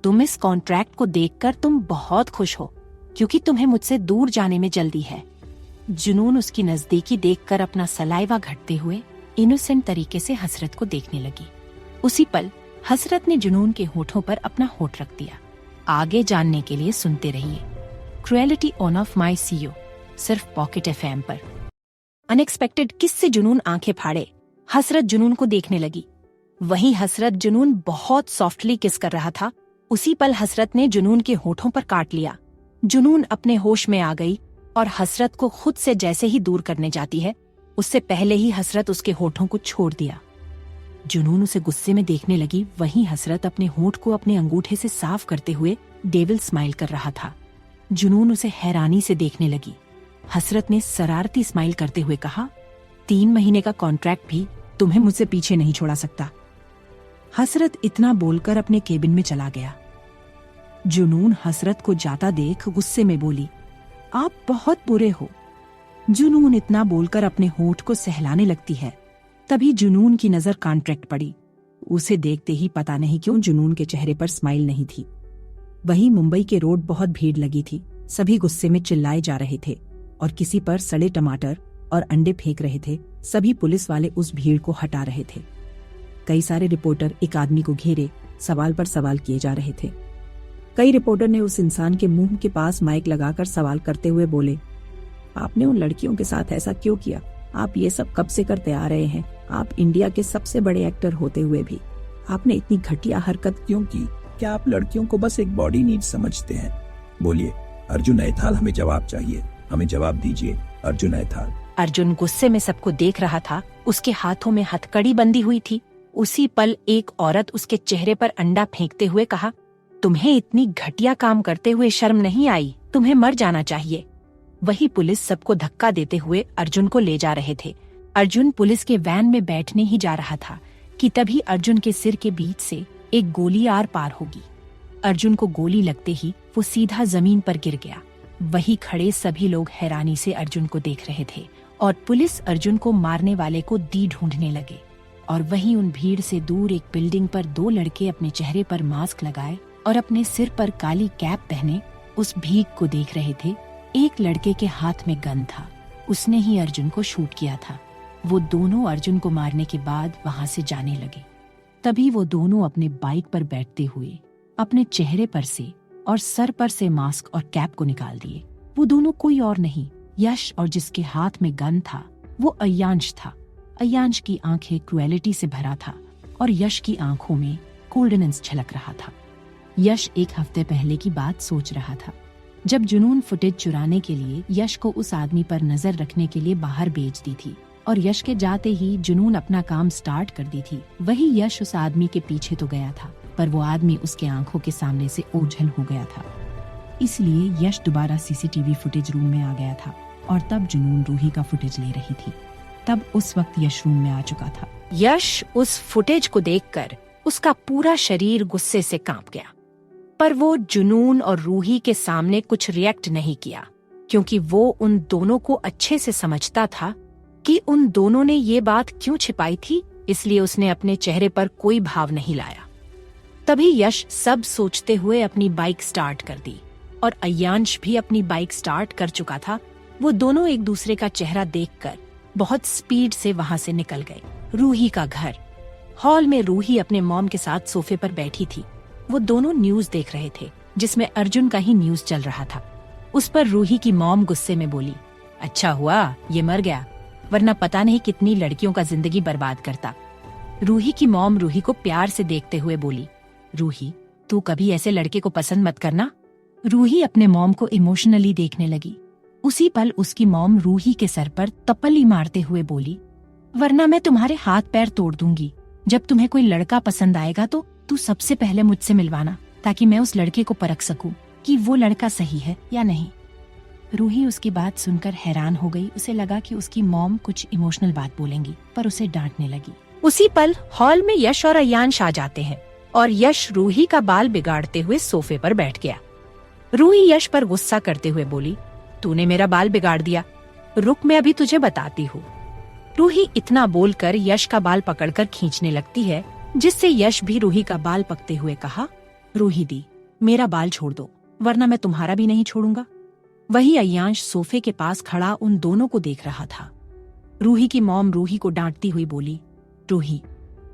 तुम इस कॉन्ट्रैक्ट को देखकर तुम बहुत खुश हो क्योंकि तुम्हें मुझसे दूर जाने में जल्दी है। जुनून उसकी नजदीकी देखकर अपना सलाइवा घटते हुए इनोसेंट तरीके से हसरत को देखने लगी। उसी पल हसरत ने जुनून के होठों पर अपना होठ रख दिया। आगे जानने के लिए सुनते रहिए cruelty on of my CO, सिर्फ पॉकेट एफएम पर। अनएक्सपेक्टेड किस से जुनून आंखें फाड़े हसरत जुनून को देखने लगी। वहीं हसरत जुनून बहुत सॉफ्टली किस कर रहा था। उसी पल हसरत ने जुनून के होठों पर काट लिया। जुनून अपने होश में आ गई और हसरत को खुद से जैसे ही दूर करने जाती है, उससे पहले ही हसरत उसके होठों को छोड़ दिया। जुनून उसे गुस्से में देखने लगी। वहीं हसरत अपने होठ को अपने अंगूठे से साफ करते हुए डेविल स्माइल कर रहा था। जुनून उसे हैरानी से देखने लगी। हसरत ने शरारती स्माइल करते हुए कहा, 3 महीने का कॉन्ट्रैक्ट भी तुम्हें मुझसे पीछे नहीं छोड़ा सकता। हसरत इतना बोलकर अपने केबिन में चला गया। जुनून हसरत को जाता देख गुस्से में बोली, आप बहुत बुरे हो। जुनून इतना बोलकर अपने होठ को सहलाने लगती है। तभी जुनून की नजर कॉन्ट्रैक्ट पड़ी। उसे देखते ही पता नहीं क्यों जुनून के चेहरे पर स्माइल नहीं थी। वहीं मुंबई के रोड बहुत भीड़ लगी थी। सभी गुस्से में चिल्लाए जा रहे थे और किसी पर सड़े टमाटर और अंडे फेंक रहे थे। सभी पुलिस वाले उस भीड़ को हटा रहे थे। कई सारे रिपोर्टर एक आदमी को घेरे सवाल पर सवाल किए जा रहे थे। कई रिपोर्टर ने उस इंसान के मुंह के पास माइक लगाकर सवाल करते हुए बोले, आपने उन लड़कियों के साथ ऐसा क्यों किया? आप ये सब कब से करते आ रहे हैं? आप इंडिया के सबसे बड़े एक्टर होते हुए भी आपने इतनी घटिया हरकत क्यों की? क्या आप लड़कियों को बस एक बॉडी नीड समझते हैं? बोलिए अर्जुन ऐथाल, हमें जवाब चाहिए, हमें जवाब दीजिए अर्जुन ऐथाल। अर्जुन गुस्से में सबको देख रहा था। उसके हाथों में हथकड़ी बंधी हुई थी। उसी पल एक औरत उसके चेहरे पर अंडा फेंकते हुए कहा, तुम्हें इतनी घटिया काम करते हुए शर्म नहीं आई? तुम्हें मर जाना चाहिए। वही पुलिस सबको धक्का देते हुए अर्जुन को ले जा रहे थे। अर्जुन पुलिस के वैन में बैठने ही जा रहा था कि तभी अर्जुन के सिर के बीच से एक गोली आर पार होगी। अर्जुन को गोली लगते ही वो सीधा जमीन पर गिर गया। वही खड़े सभी लोग हैरानी से अर्जुन को देख रहे थे और पुलिस अर्जुन को मारने वाले को दी ढूंढने लगे। और वहीं उन भीड़ से दूर एक बिल्डिंग पर 2 लड़के अपने चेहरे पर मास्क लगाए और अपने सिर पर काली कैप पहने उस भीख को देख रहे थे। एक लड़के के हाथ में गन था। उसने ही अर्जुन को शूट किया था। वो दोनों अर्जुन को मारने के बाद वहां से जाने लगे। तभी वो दोनों अपने बाइक पर बैठते हुए अपने चेहरे पर से और सर पर से मास्क और कैप को निकाल दिए। वो दोनों कोई और नहीं, यश और जिसके हाथ में गन था वो अय्यांश था। अय्यांश की आंखें क्रुएलिटी से भरा था और यश की आंखों में कोल्डनेस झलक रहा था। यश एक हफ्ते पहले की बात सोच रहा था, जब जुनून फुटेज चुराने के लिए यश को उस आदमी पर नजर रखने के लिए बाहर भेज दी थी और यश के जाते ही जुनून अपना काम स्टार्ट कर दी थी। वही यश उस आदमी के पीछे तो गया था, पर वो आदमी उसके आंखों के सामने से ओझल हो गया था। इसलिए यश दोबारा सीसीटीवी फुटेज रूम में आ गया था और तब जुनून रूही का फुटेज ले रही थी। तब उस वक्त यश रूम में आ चुका था। यश उस फुटेज को देखकर उसका पूरा शरीर गुस्से से कांप गया, पर वो जुनून और रूही के सामने कुछ रिएक्ट नहीं किया, क्योंकि वो उन दोनों को अच्छे से समझता था कि उन दोनों ने ये बात क्यों छिपाई थी। इसलिए उसने अपने चेहरे पर कोई भाव नहीं लाया। तभी यश सब सोचते हुए अपनी बाइक स्टार्ट कर दी और अय्यांश भी अपनी बाइक स्टार्ट कर चुका था। वो दोनों एक दूसरे का चेहरा देखकर बहुत स्पीड से वहां से निकल गए। रूही का घर। हॉल में रूही अपने मॉम के साथ सोफे पर बैठी थी। वो दोनों न्यूज देख रहे थे जिसमें अर्जुन का ही न्यूज चल रहा था। उस पर रूही की मॉम गुस्से में बोली, अच्छा हुआ ये मर गया, वरना पता नहीं कितनी लड़कियों का जिंदगी बर्बाद करता। रूही की मॉम रूही को प्यार से देखते हुए बोली, रूही तू कभी ऐसे लड़के को पसंद मत करना। रूही अपने मॉम को इमोशनली देखने लगी। उसी पल उसकी मॉम रूही के सर पर तपली मारते हुए बोली, वरना मैं तुम्हारे हाथ पैर तोड़ दूंगी। जब तुम्हें कोई लड़का पसंद आएगा तो तू सबसे पहले मुझसे मिलवाना, ताकि मैं उस लड़के को परख सकूं कि वो लड़का सही है या नहीं। रूही उसकी बात सुनकर हैरान हो गई। उसे लगा कि उसकी मॉम कुछ इमोशनल बात बोलेंगी, पर उसे डांटने लगी। उसी पल हॉल में यश और अय्यांश आ जाते हैं और यश रूही का बाल बिगाड़ते हुए सोफे पर बैठ गया। रूही यश पर गुस्सा करते हुए बोली, तूने मेरा बाल बिगाड़ दिया, रुक मैं अभी तुझे बताती हूँ। रूही इतना बोलकर यश का बाल पकड़कर खींचने लगती है, जिससे यश भी रूही का बाल पकते हुए कहा, रूही दी, मेरा बाल छोड़ दो, वरना मैं तुम्हारा भी नहीं छोड़ूंगा। वही अय्यांश सोफे के पास खड़ा उन दोनों को देख रहा था। रूही की मॉम रूही को डांटती हुई बोली, रूही,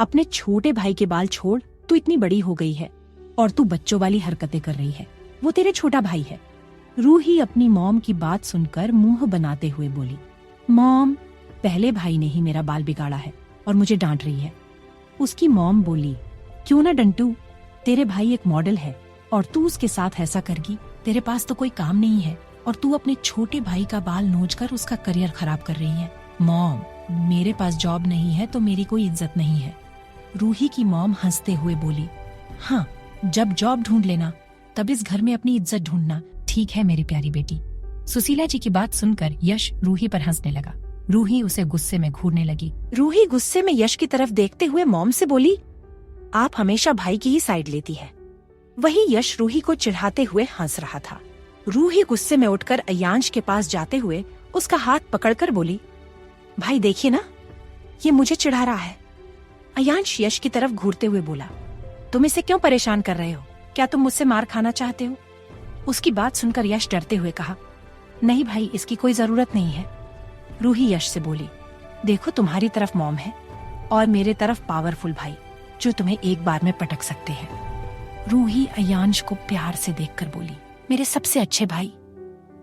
अपने छोटे भाई के बाल छोड़, तू इतनी बड़ी हो गई है और तू बच्चों वाली हरकतें कर रही है, वो तेरे छोटा भाई है। रूही अपनी मॉम की बात सुनकर मुंह बनाते हुए बोली, मॉम, पहले भाई ने ही मेरा बाल बिगाड़ा है और मुझे डांट रही है। उसकी मॉम बोली, क्यों ना डंटू, तेरे भाई एक मॉडल है और तू उसके साथ ऐसा करगी? तेरे पास तो कोई काम नहीं है और तू अपने छोटे भाई का बाल नोचकर उसका करियर खराब कर रही है। मॉम, मेरे पास जॉब नहीं है तो मेरी कोई इज्जत नहीं है। रूही की मॉम हंसते हुए बोली, हाँ, जब जॉब ढूंढ लेना तब इस घर में अपनी इज्जत ढूंढना, ठीक है मेरी प्यारी बेटी। सुशीला जी की बात सुनकर यश रूही पर हंसने लगा। रूही उसे गुस्से में घूरने लगी। रूही गुस्से में यश की तरफ देखते हुए मॉम से बोली, आप हमेशा भाई की ही साइड लेती है। वही यश रूही को चिढ़ाते हुए हंस रहा था। रूही गुस्से में उठकर अय्यांश के पास जाते हुए उसका हाथ पकड़कर बोली, भाई देखिए ना, ये मुझे चिढ़ा रहा है। अय्यांश यश की तरफ घूरते हुए बोला, तुम इसे क्यों परेशान कर रहे हो? क्या तुम मुझसे मार खाना चाहते हो? उसकी बात सुनकर यश डरते हुए कहा, नहीं भाई, इसकी कोई जरूरत नहीं है। रूही यश से बोली, देखो तुम्हारी तरफ मॉम है और मेरे तरफ पावरफुल भाई जो तुम्हें एक बार में पटक सकते हैं। रूही अय्यांश को प्यार से देखकर बोली, मेरे सबसे अच्छे भाई।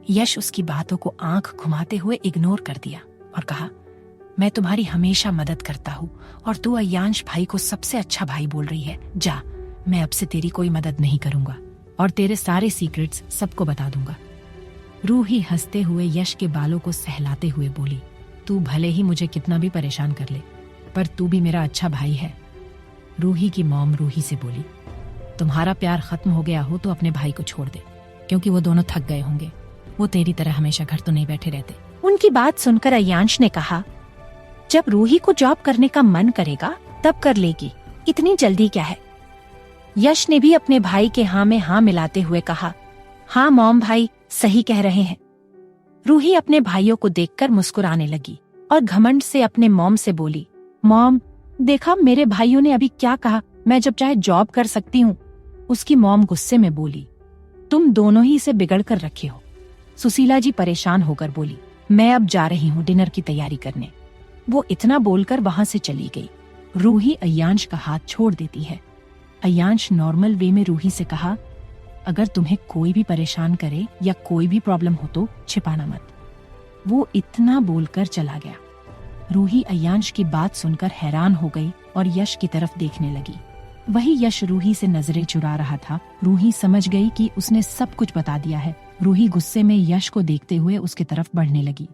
यश उसकी बातों को आंख घुमाते हुए इग्नोर कर दिया और कहा, मैं तुम्हारी हमेशा मदद करता हूँ और तू अय्यांश भाई को सबसे अच्छा भाई बोल रही है। जा, मैं अब से तेरी कोई मदद नहीं करूंगा और तेरे सारे सीक्रेट्स सबको बता दूंगा। रूही हंसते हुए यश के बालों को सहलाते हुए बोली, तू भले ही मुझे कितना भी परेशान कर ले, पर तू भी मेरा अच्छा भाई है। रूही की मॉम रूही से बोली, तुम्हारा प्यार खत्म हो गया हो तो अपने भाई को छोड़ दे, क्योंकि वो दोनों थक गए होंगे। वो तेरी तरह हमेशा घर तो नहीं बैठे रहते। उनकी बात सुनकर अय्यांश ने कहा, जब रूही को जॉब करने का मन करेगा तब कर लेगी, इतनी जल्दी क्या है? यश ने भी अपने भाई के हाँ में हाँ मिलाते हुए कहा, हाँ मॉम, भाई सही कह रहे हैं। रूही अपने भाइयों को देखकर मुस्कुराने लगी और घमंड से अपने मॉम से बोली, मॉम देखा मेरे भाइयों ने अभी क्या कहा, मैं जब चाहे जॉब कर सकती हूँ। उसकी मॉम गुस्से में बोली, तुम दोनों ही इसे बिगड़ कर रखे हो। सुशीला जी परेशान होकर बोली, मैं अब जा रही हूँ डिनर की तैयारी करने। वो इतना बोलकर वहां से चली गई। रूही अय्यांश का हाथ छोड़ देती है। अय्यांश नॉर्मल वे में रूही से कहा, अगर तुम्हें कोई भी परेशान करे या कोई भी प्रॉब्लम हो तो छिपाना मत। वो इतना बोलकर चला गया। रूही अय्यांश की बात सुनकर हैरान हो गई और यश की तरफ देखने लगी। वही यश रूही से नजरें चुरा रहा था। रूही समझ गई कि उसने सब कुछ बता दिया है। रूही गुस्से में यश को देखते हुए उसकी तरफ बढ़ने लगी।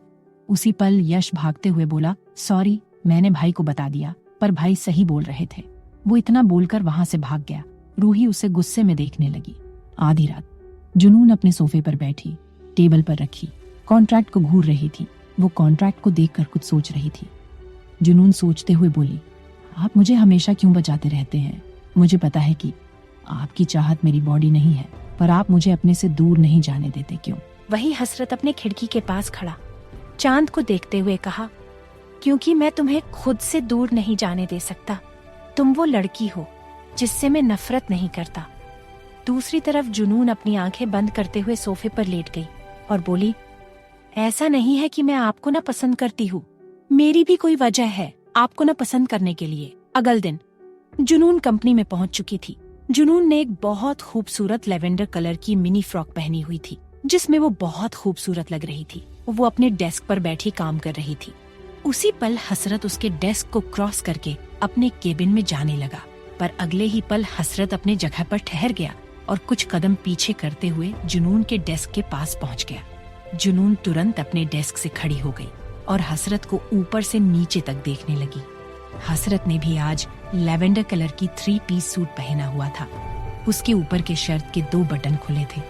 उसी पल यश भागते हुए बोला, सॉरी, मैंने भाई को बता दिया, पर भाई सही बोल रहे थे। वो इतना बोलकर वहां से भाग गया। रूही उसे गुस्से में देखने लगी। आधी रात जुनून अपने सोफे पर बैठी, टेबल पर रखी कॉन्ट्रैक्ट को घूर रही थी। वो कॉन्ट्रैक्ट को देखकर कुछ सोच रही थी। जुनून सोचते हुए बोली, आप मुझे हमेशा क्यों बचाते रहते हैं? मुझे पता है कि आपकी चाहत मेरी बॉडी नहीं है, पर आप मुझे अपने से दूर नहीं जाने देते, क्यों? वही हसरत अपने खिड़की के पास खड़ा चांद को देखते हुए कहा, क्योंकि मैं तुम्हें खुद से दूर नहीं जाने दे सकता। तुम वो लड़की हो जिससे मैं नफरत नहीं करता। दूसरी तरफ जुनून अपनी आंखें बंद करते हुए सोफे पर लेट गई और बोली, ऐसा नहीं है कि मैं आपको ना पसंद करती हूँ, मेरी भी कोई वजह है आपको ना पसंद करने के लिए। अगले दिन जुनून कंपनी में पहुंच चुकी थी। जुनून ने एक बहुत खूबसूरत लेवेंडर कलर की मिनी फ्रॉक पहनी हुई थी, जिसमें वो बहुत खूबसूरत लग रही थी। वो अपने डेस्क पर बैठी काम कर रही थी। उसी पल हसरत उसके डेस्क को क्रॉस करके अपने केबिन में जाने लगा, पर अगले ही पल हसरत अपने जगह पर ठहर गया और कुछ कदम पीछे करते हुए जुनून के डेस्क के पास पहुंच गया। जुनून तुरंत अपने डेस्क से खड़ी हो गई और हसरत को ऊपर से नीचे तक देखने लगी। हसरत ने भी आज लेवेंडर कलर की 3 पीस सूट पहना हुआ था। उसके ऊपर के शर्ट के 2 बटन खुले थे,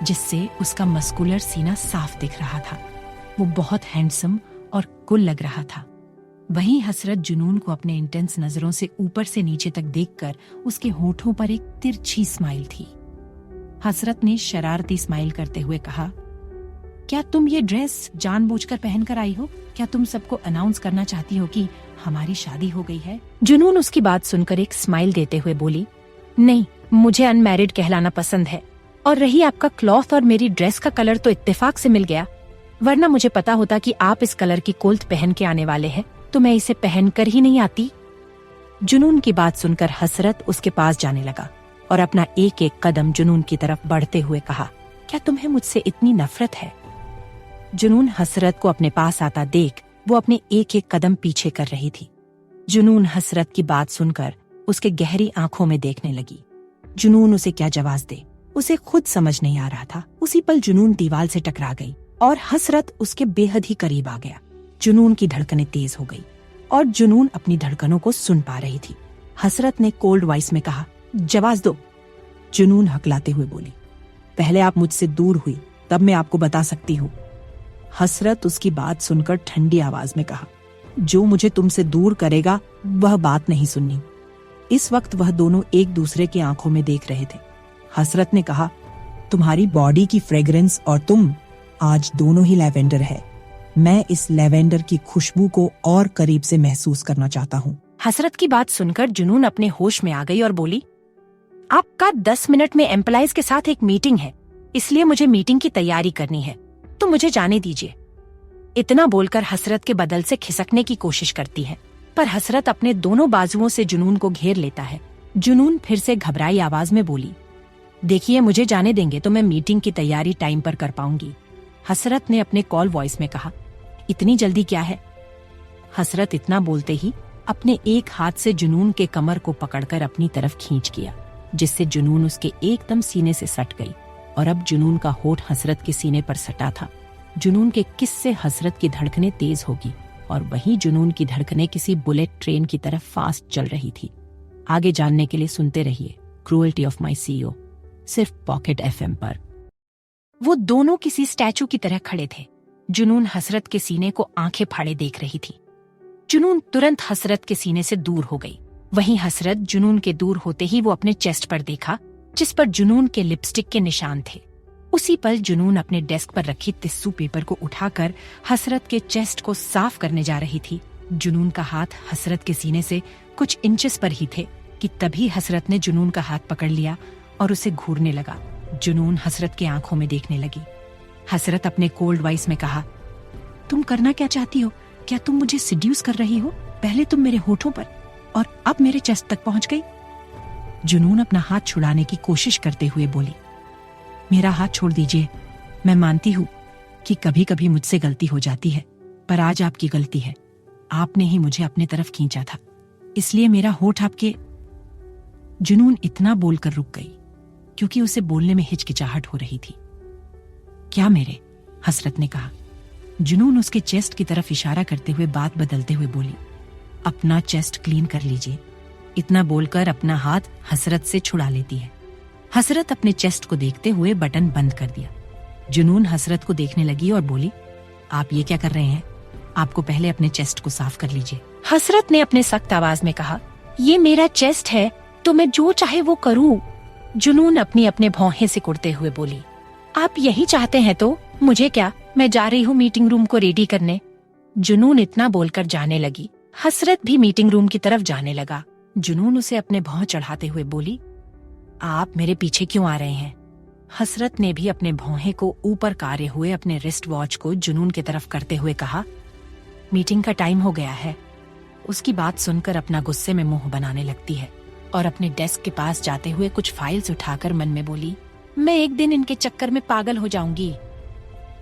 जिससे उसका मस्कुलर सीना साफ दिख रहा था। वो बहुत हैंडसम और कुल लग रहा था। वहीं हसरत जुनून को अपने इंटेंस नजरों से ऊपर से नीचे तक देखकर उसके होठों पर एक तिरछी स्माइल थी। हसरत ने शरारती स्माइल करते हुए कहा, क्या तुम ये ड्रेस जानबूझकर पहनकर आई हो? क्या तुम सबको अनाउंस करना चाहती हो कि हमारी शादी हो गई है? जुनून उसकी बात सुनकर एक स्माइल देते हुए बोली, नहीं, मुझे अनमैरिड कहलाना पसंद है। और रही आपका क्लॉथ और मेरी ड्रेस का कलर तो इत्तेफाक से मिल गया, वरना मुझे पता होता कि आप इस कलर की कोल्थ पहन के आने वाले हैं तो मैं इसे पहन कर ही नहीं आती। जुनून की बात सुनकर हसरत उसके पास जाने लगा और अपना एक एक कदम जुनून की तरफ बढ़ते हुए कहा, क्या तुम्हें मुझसे इतनी नफरत है? जुनून हसरत को अपने पास आता देख वो अपने एक एक कदम पीछे कर रही थी। जुनून हसरत की बात सुनकर उसके गहरी आंखों में देखने लगी। जुनून उसे क्या जवाब दे, उसे खुद समझ नहीं आ रहा था। उसी पल जुनून दीवार से टकरा गई और हसरत उसके बेहद ही करीब आ गया। जुनून की धड़कनें तेज हो गई और जुनून अपनी धड़कनों को सुन पा रही थी। हसरत ने कोल्ड वॉइस में कहा, जवाब दो। जुनून हकलाते हुए बोली, पहले आप मुझसे दूर हुई तब मैं आपको बता सकती हूँ। हसरत उसकी बात सुनकर ठंडी आवाज में कहा, जो मुझे तुमसे दूर करेगा वह बात नहीं सुननी। इस वक्त वह दोनों एक दूसरे की आंखों में देख रहे थे। हसरत ने कहा, तुम्हारी बॉडी की फ्रेग्रेंस और तुम आज दोनों ही लैवेंडर है। मैं इस लैवेंडर की खुशबू को और करीब से महसूस करना चाहता हूँ। हसरत की बात सुनकर जुनून अपने होश में आ गई और बोली, आपका 10 मिनट में एम्प्लॉइज के साथ एक मीटिंग है, इसलिए मुझे मीटिंग की तैयारी करनी है, तो मुझे जाने दीजिए। इतना बोलकर हसरत के बदल से खिसकने की कोशिश करती है, पर हसरत अपने दोनों बाजुओं से जुनून को घेर लेता है। जुनून फिर से घबराई आवाज में बोली, देखिए, मुझे जाने देंगे तो मैं मीटिंग की तैयारी टाइम पर कर पाऊंगी। हसरत ने अपने कॉल वॉइस में कहा, इतनी जल्दी क्या है? हसरत इतना बोलते ही अपने एक हाथ से जुनून के कमर को पकड़कर अपनी तरफ खींच किया, जिससे जुनून उसके एकदम सीने से सट गई और अब जुनून का होठ हसरत के सीने पर सटा था। जुनून के किस से हसरत की धड़कनें तेज होगी और वहीं जुनून की धड़कनें किसी बुलेट ट्रेन की तरफ फास्ट चल रही थी। आगे जानने के लिए सुनते रहिए क्रूएल्टी ऑफ माई CEO, सिर्फ पॉकेट FM पर। वो दोनों किसी स्टैचू की तरह खड़े थे। जुनून हसरत के सीने को आंखें फाड़े देख रही थी। जुनून तुरंत हसरत के सीने से दूर हो गई। वहीं हसरत जुनून के दूर होते ही वो अपने चेस्ट पर देखा, जिस पर जुनून के लिपस्टिक के निशान थे। उसी पल जुनून अपने डेस्क पर रखी टिश्यू पेपर को उठाकर हसरत के चेस्ट को साफ करने जा रही थी। जुनून का हाथ हसरत के सीने से कुछ इंचेस पर ही थे कि तभी हसरत ने जुनून का हाथ पकड़ लिया और उसे घूरने लगा। जुनून हसरत की आंखों में देखने लगी। हसरत अपने कोल्ड वॉइस में कहा, तुम करना क्या चाहती हो? क्या तुम मुझे सिड्यूस कर रही हो? पहले तुम मेरे होठों पर और अब मेरे चेस्ट तक पहुंच गई। जुनून अपना हाथ छुड़ाने की कोशिश करते हुए बोली, मेरा हाथ छोड़ दीजिए। मैं मानती हूँ कि कभी कभी मुझसे गलती हो जाती है, पर आज आपकी गलती है। आपने ही मुझे अपने तरफ खींचा था, इसलिए मेरा होठ आपके। जुनून इतना बोलकर रुक गई क्योंकि उसे बोलने में हिचकिचाहट हो रही थी। क्या मेरे? हसरत ने कहा। जुनून उसके चेस्ट की तरफ इशारा करते हुए बात बदलते हुए बोली, अपना चेस्ट क्लीन कर लीजिए। इतना बोलकर अपना हाथ हसरत से छुड़ा लेती है। हसरत अपने चेस्ट को देखते हुए बटन बंद कर दिया। जुनून हसरत को देखने लगी और बोली, आप ये क्या कर रहे हैं? आपको पहले अपने चेस्ट को साफ कर लीजिए। हसरत ने अपने सख्त आवाज में कहा, ये मेरा चेस्ट है तो मैं जो चाहे वो करूं। जुनून अपनी अपने भौहें से कुड़ते हुए बोली, आप यही चाहते हैं तो मुझे क्या, मैं जा रही हूँ मीटिंग रूम को रेडी करने। जुनून इतना बोलकर जाने लगी। हसरत भी मीटिंग रूम की तरफ जाने लगा। जुनून उसे अपने भौं चढ़ाते हुए बोली, आप मेरे पीछे क्यों आ रहे हैं? हसरत ने भी अपने भौहें को ऊपर कार्य हुए अपने रिस्ट वॉच को जुनून की तरफ करते हुए कहा, मीटिंग का टाइम हो गया है। उसकी बात सुनकर अपना गुस्से में मुंह बनाने लगती है और अपने डेस्क के पास जाते हुए कुछ फाइल्स उठाकर मन में बोली, मैं एक दिन इनके चक्कर में पागल हो जाऊंगी।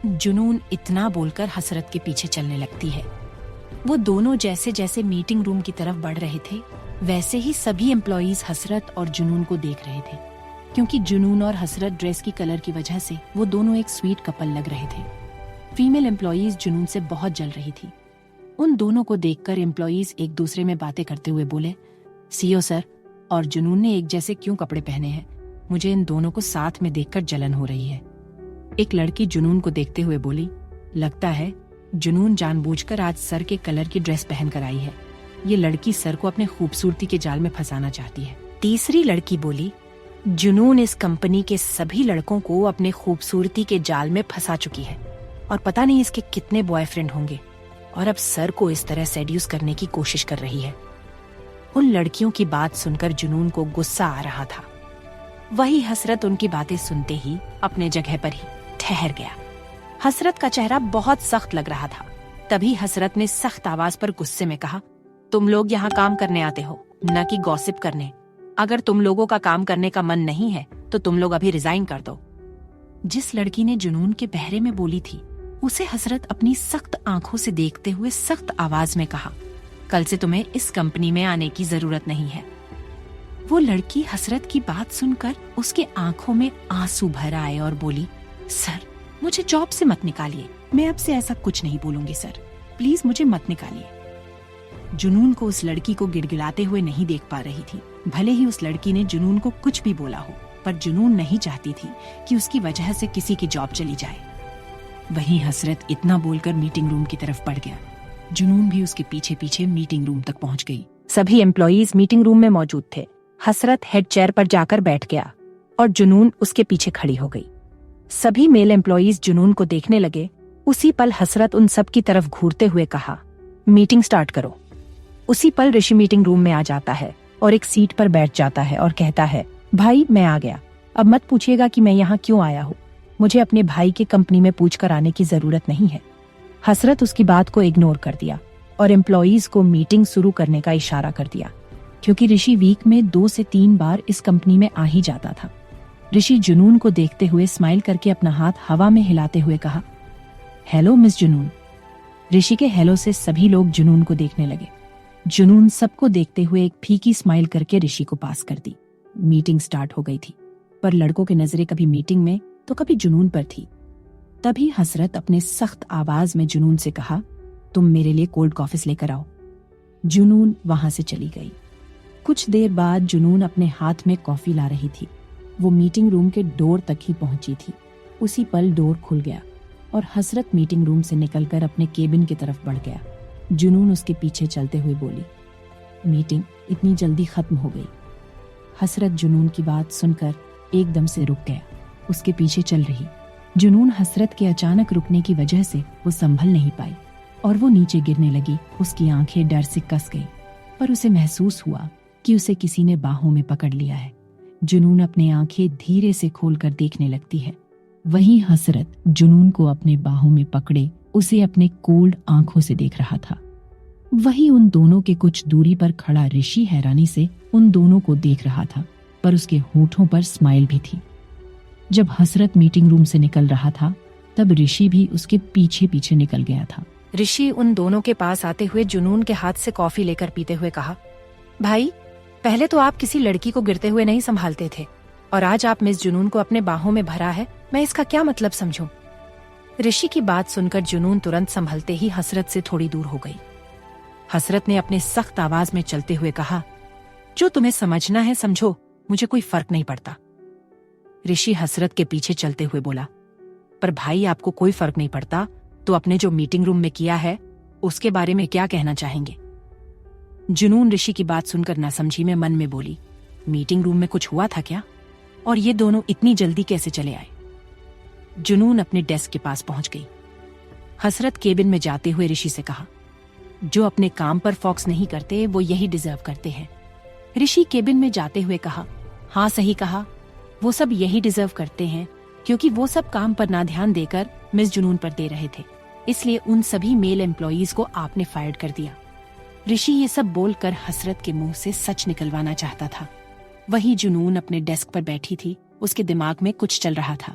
जुनून इतना बोलकर हसरत के पीछे चलने लगती है। वो दोनों जैसे जैसे मीटिंग रूम की तरफ बढ़ रहे थे, वैसे ही सभी एम्प्लॉइज हसरत और जुनून को देख रहे थे, क्योंकि जुनून और हसरत ड्रेस की कलर की वजह से वो दोनों एक स्वीट कपल लग रहे थे। फीमेल एम्प्लॉइज जुनून से बहुत जल रही थी। उन दोनों को देखकर एम्प्लॉइज एक दूसरे में बातें करते हुए बोले, CEO सर और जुनून ने एक जैसे क्यों कपड़े पहने हैं? मुझे इन दोनों को साथ में देखकर जलन हो रही है। एक लड़की जुनून को देखते हुए बोली, लगता है जुनून जानबूझकर आज सर के कलर की ड्रेस पहनकर आई है। ये लड़की सर को अपने खूबसूरती के जाल में फंसाना चाहती है। तीसरी लड़की बोली, जुनून इस कंपनी के सभी लड़कों को अपने खूबसूरती के जाल में फंसा चुकी है और पता नहीं इसके कितने बॉयफ्रेंड होंगे और अब सर को इस तरह सेड्यूस करने की कोशिश कर रही है। उन लड़कियों की बात सुनकर जुनून को गुस्सा आ रहा था। वही हसरत उनकी बातें सुनते ही अपने जगह पर ही ठहर गया। हसरत का चेहरा बहुत सख्त लग रहा था। तभी हसरत ने सख्त आवाज पर गुस्से में कहा, तुम लोग यहाँ काम करने आते हो, न कि गॉसिप करने। अगर तुम लोगों का काम करने का मन नहीं है तो तुम लोग अभी रिजाइन कर दो। जिस लड़की ने जुनून के बहरे में बोली थी, उसे हसरत अपनी सख्त आंखों से देखते हुए सख्त आवाज में कहा, कल से तुम्हें इस कंपनी में आने की जरूरत नहीं है। वो लड़की हसरत की बात सुनकर उसके आंखों में आंसू भर आए और बोली, सर मुझे जॉब से मत निकालिए, मैं अब से ऐसा कुछ नहीं बोलूंगी सर, प्लीज मुझे मत निकालिए। जुनून को उस लड़की को गिड़गिड़ाते हुए नहीं देख पा रही थी। भले ही उस लड़की ने जुनून को कुछ भी बोला हो, पर जुनून नहीं चाहती थी कि उसकी वजह से किसी की जॉब चली जाए। वहीं हसरत इतना बोलकर मीटिंग रूम की तरफ बढ़ गया। जुनून भी उसके पीछे पीछे मीटिंग रूम तक पहुंच गई। सभी एम्प्लॉयज मीटिंग रूम में मौजूद थे। हसरत हेड चेयर पर जाकर बैठ गया और जुनून उसके पीछे खड़ी हो गई। सभी मेल एम्प्लॉयज जुनून को देखने लगे। उसी पल हसरत उन सब की तरफ घूरते हुए कहा, मीटिंग स्टार्ट करो। उसी पल ऋषि मीटिंग रूम में आ जाता है और एक सीट पर बैठ जाता है और कहता है, भाई मैं आ गया, अब मत पूछिएगा कि मैं यहाँ क्यों आया हूँ। मुझे अपने भाई के कंपनी में पूछ कर आने की जरूरत नहीं है। हसरत उसकी बात को इग्नोर कर दिया और एम्प्लॉयज को मीटिंग शुरू करने का इशारा कर दिया, क्योंकि ऋषि वीक में 2 से 3 बार इस कंपनी में आ ही जाता था। ऋषि जुनून को देखते हुए स्माइल करके अपना हाथ हवा में हिलाते हुए कहा, हेलो मिस जुनून। ऋषि के हेलो से सभी लोग जुनून को देखने लगे। जुनून सबको देखते हुए एक फीकी स्माइल करके ऋषि को पास कर दी। मीटिंग स्टार्ट हो गई थी, पर लड़कों की नजरें कभी मीटिंग में तो कभी जुनून पर थी। तभी हसरत अपने सख्त आवाज में जुनून से कहा, तुम मेरे लिए कोल्ड कॉफी लेकर आओ। जुनून वहां से चली गई। कुछ देर बाद जुनून अपने हाथ में कॉफी ला रही थी। वो मीटिंग रूम के डोर तक ही पहुंची थी। उसी पल डोर खुल गया और हसरत मीटिंग रूम से निकलकर अपने केबिन की तरफ बढ़ गया। जुनून उसके पीछे चलते हुए बोली, मीटिंग इतनी जल्दी खत्म हो गई। हसरत जुनून की बात सुनकर एकदम से रुक गया। उसके पीछे चल रही। जुनून हसरत के अचानक रुकने की वजह से वो संभल नहीं पाई और वो नीचे गिरने लगी। उसकी आंखें डर से कस गई, पर उसे महसूस हुआ कि उसे किसी ने बाहों में पकड़ लिया है। जुनून अपनी आंखें धीरे से खोलकर देखने लगती है। वहीं हसरत जुनून को अपने बाहों में पकड़े उसे अपने कोल्ड आंखों से देख रहा था। वहीं उन दोनों के कुछ दूरी पर खड़ा ऋषि हैरानी से उन दोनों को देख रहा था, पर उसके होठों पर स्माइल भी थी। जब हसरत मीटिंग रूम से निकल रहा था, तब ऋषि भी उसके पीछे पीछे निकल गया था। ऋषि उन दोनों के पास आते हुए जुनून के हाथ से कॉफी लेकर पीते हुए कहा, भाई पहले तो आप किसी लड़की को गिरते हुए नहीं संभालते थे और आज आप मिस जुनून को अपने बाहों में भरा है, मैं इसका क्या मतलब समझूं? ऋषि की बात सुनकर जुनून तुरंत संभलते ही हसरत से थोड़ी दूर हो गई। हसरत ने अपने सख्त आवाज में चलते हुए कहा, जो तुम्हें समझना है समझो, मुझे कोई फर्क नहीं पड़ता। ऋषि हसरत के पीछे चलते हुए बोला, पर भाई आपको कोई फर्क नहीं पड़ता तो अपने जो मीटिंग रूम में किया है उसके बारे में क्या कहना चाहेंगे? जुनून ऋषि की बात सुनकर नासमझी में मन में बोली, मीटिंग रूम में कुछ हुआ था क्या? और ये दोनों इतनी जल्दी कैसे चले आए? जुनून अपने डेस्क के पास पहुंच गई। हसरत केबिन में जाते हुए ऋषि से कहा, जो अपने काम पर फोकस नहीं करते वो यही डिजर्व करते हैं। ऋषि केबिन में जाते हुए कहा, हाँ सही कहा, वो सब यही डिजर्व करते हैं क्योंकि वो सब काम पर ना ध्यान देकर मिस जुनून पर दे रहे थे, इसलिए उन सभी मेल एम्प्लॉयज को आपने फायर कर दिया। ऋषि ये सब बोलकर हसरत के मुंह से सच निकलवाना चाहता था। वही जुनून अपने डेस्क पर बैठी थी, उसके दिमाग में कुछ चल रहा था।